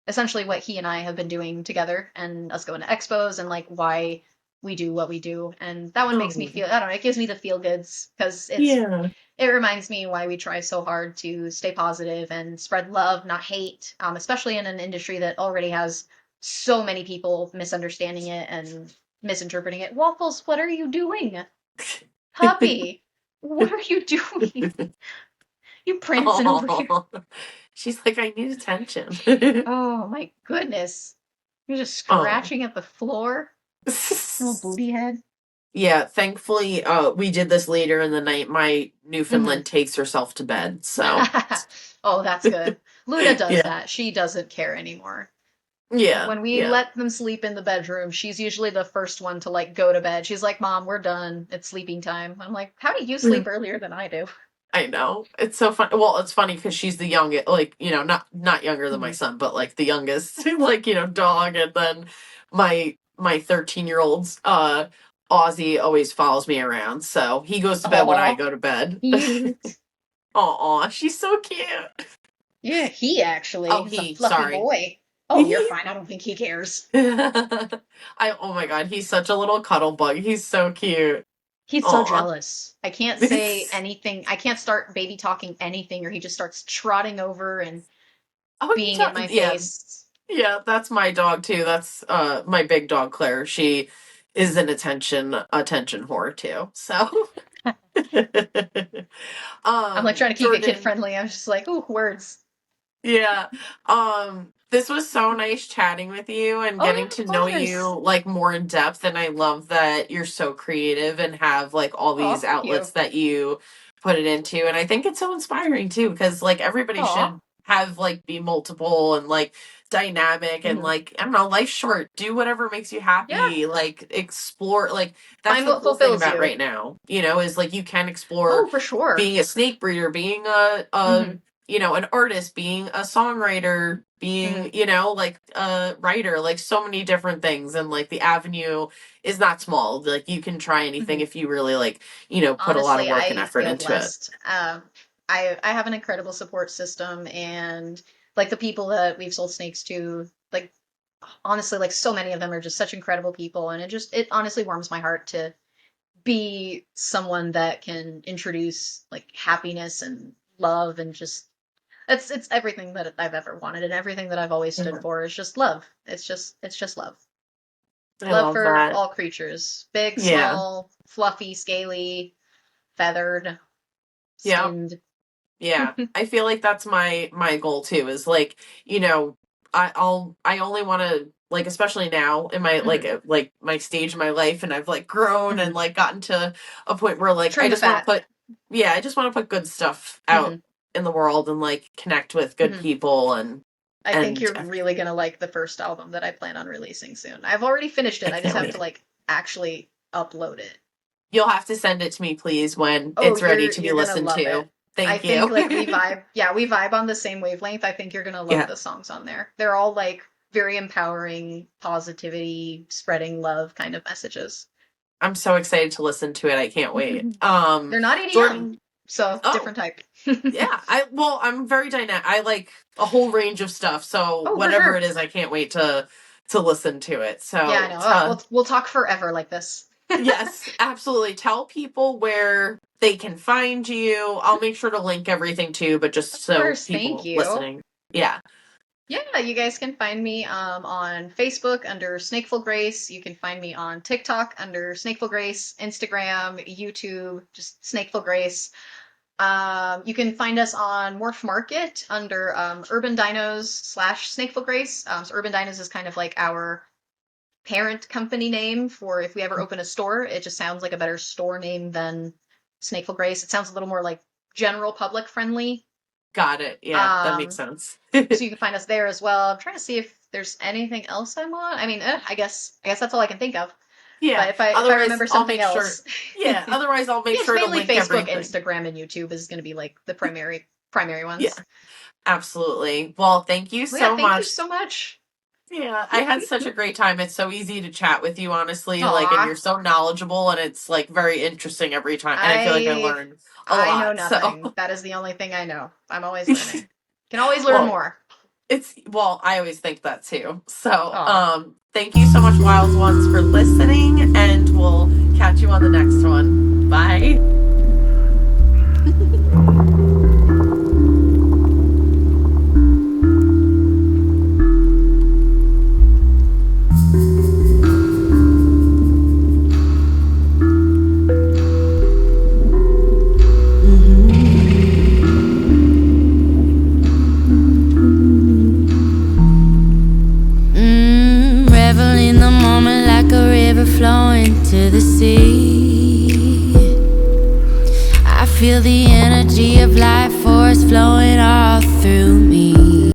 essentially what he and I have been doing together and us going to expos and like why we do what we do. And that one makes me Oh. feel, I don't know, it gives me the feel goods because Yeah. it reminds me why we try so hard to stay positive and spread love, not hate, especially in an industry that already has so many people misunderstanding it and misinterpreting it. Waffles, what are you doing? Puppy, what are you doing? You prancing over here. Oh. She's like, I need attention. Oh my goodness. You're just Oh. scratching at the floor. Little booty head. Yeah, thankfully, we did this later in the night. My Hmm. Newfoundland takes herself to bed, so Oh, that's good. Luna does yeah, that. She doesn't care anymore. yeah, When we yeah. let them sleep in the bedroom, she's usually the first one to like go to bed. She's like, "Mom, we're done. It's sleeping time." I'm like, "How do you sleep earlier than I do?" I know. It's so fun. Well, it's funny because she's the youngest, like, not younger than my Mhm. son, but like the youngest, like, dog. And then my 13-year-old's Ozzy always follows me around. So he goes to bed when I Aw, go to bed. cute. Aw, she's so cute. Yeah, he actually Oh, is a he, fluffy sorry. boy. Oh, you're fine. I don't think he cares. Oh my god, he's such a little cuddle bug. He's so cute. He's so Aw. jealous. I can't say anything. I can't start baby talking anything, or he just starts trotting over and Oh, being in my yeah, face. Yeah, that's my dog too. That's my big dog Claire. She is an attention whore too. So I'm like trying to keep it kid Jordin, friendly. I'm just like, ooh, words. yeah. This was so nice chatting with you and Oh getting yeah, to of know you course. like more in depth. And I love that you're so creative and have like all Oh, these thank you. outlets that you put it into. And I think it's so inspiring too, because like everybody Aw. should have like be multiple and like dynamic and Hmm. like I don't know, life's short. Do whatever makes you Yeah, happy. Like explore like that's find the what cool thing fulfills about you. right now, is like you can explore Oh, for sure. being a snake breeder, being a Hmm. an artist, being a songwriter, Hmm. being, like a writer, like so many different things. And like the avenue is not small. Like you can try anything Hmm. if you really like, put a lot of Honestly, work and I effort feel into it. blessed. I have an incredible support system, and like the people that we've sold snakes to, like honestly, like so many of them are just such incredible people, and it honestly warms my heart to be someone that can introduce like happiness and love and just it's everything that I've ever wanted and everything that I've always stood Yeah. for is just love. It's just love. I Love love for that. all creatures, big, Yeah. small, fluffy, scaly, feathered, Yeah. skinned. Yeah, I feel like that's my goal too. Is like, you know, I only want to like, especially now in my Hmm. like my stage in my life, and I've like grown and Hmm. like gotten to a point where like I Trim the just want to fat. put, yeah, I just want to put good stuff out Hmm. in the world and like connect with good Hmm. people and I think and you're really gonna like the first album that I plan on releasing soon. I've already finished I it. I just can't have to wait. like actually upload it. You'll have to send it to me, please, when Oh, it's ready you're to be you're gonna listened love to. it. I Thank think you. like we vibe. Yeah, we vibe on the same wavelength. I think you're gonna love Yeah, the songs on there. They're all like very empowering, positivity, spreading love kind of messages. I'm so excited to listen to it. I can't wait. They're not EDM, Jordin. so Oh, different type. yeah, I'm very dynamic. I like a whole range of stuff. So Oh, for whatever sure. it is, I can't wait to listen to it. Yeah, I So know. Oh, we'll talk forever like this. yes, absolutely. Tell people where they can find you. I'll make sure to link everything too, but just Of so course, thank people you. listening. Yeah. Yeah, you guys can find me on Facebook under Snakefulgrace. You can find me on TikTok under Snakefulgrace, Instagram, YouTube, just Snakefulgrace. You can find us on Morph Market under Urban Dinos slash Snakefulgrace. So Urban Dinos is kind of like our parent company name for if we ever open a store. It just sounds like a better store name than Snakefulgrace. It sounds a little more like general public friendly. Got it. Yeah, that makes Um, sense. so you can find us there as well. I'm trying to see if there's anything else I'm on. I mean, I guess that's all I can think of. Yeah. But if I Otherwise, remember I'll something make sure. else, Yeah. Otherwise, I'll make yes, sure to mainly link Facebook, everything. Instagram, and YouTube is going to be like the primary Yeah. ones. Absolutely. Well, thank you Well, yeah, so thank you much. so much. Yeah, I had such a great time. It's so easy to chat with you, honestly. Like, and Aw, you're so knowledgeable, and it's like very interesting every time. And I feel like I I learn a I know lot. So, nothing. That is the only thing I know. I'm always learning. Can always learn well, more. I always think that too. So, Aw. thank you so much, Wild Ones, for listening, and we'll catch you on the next one. Bye. Revel in the moment like a river flowing to the sea. I feel the energy of life force flowing all through me.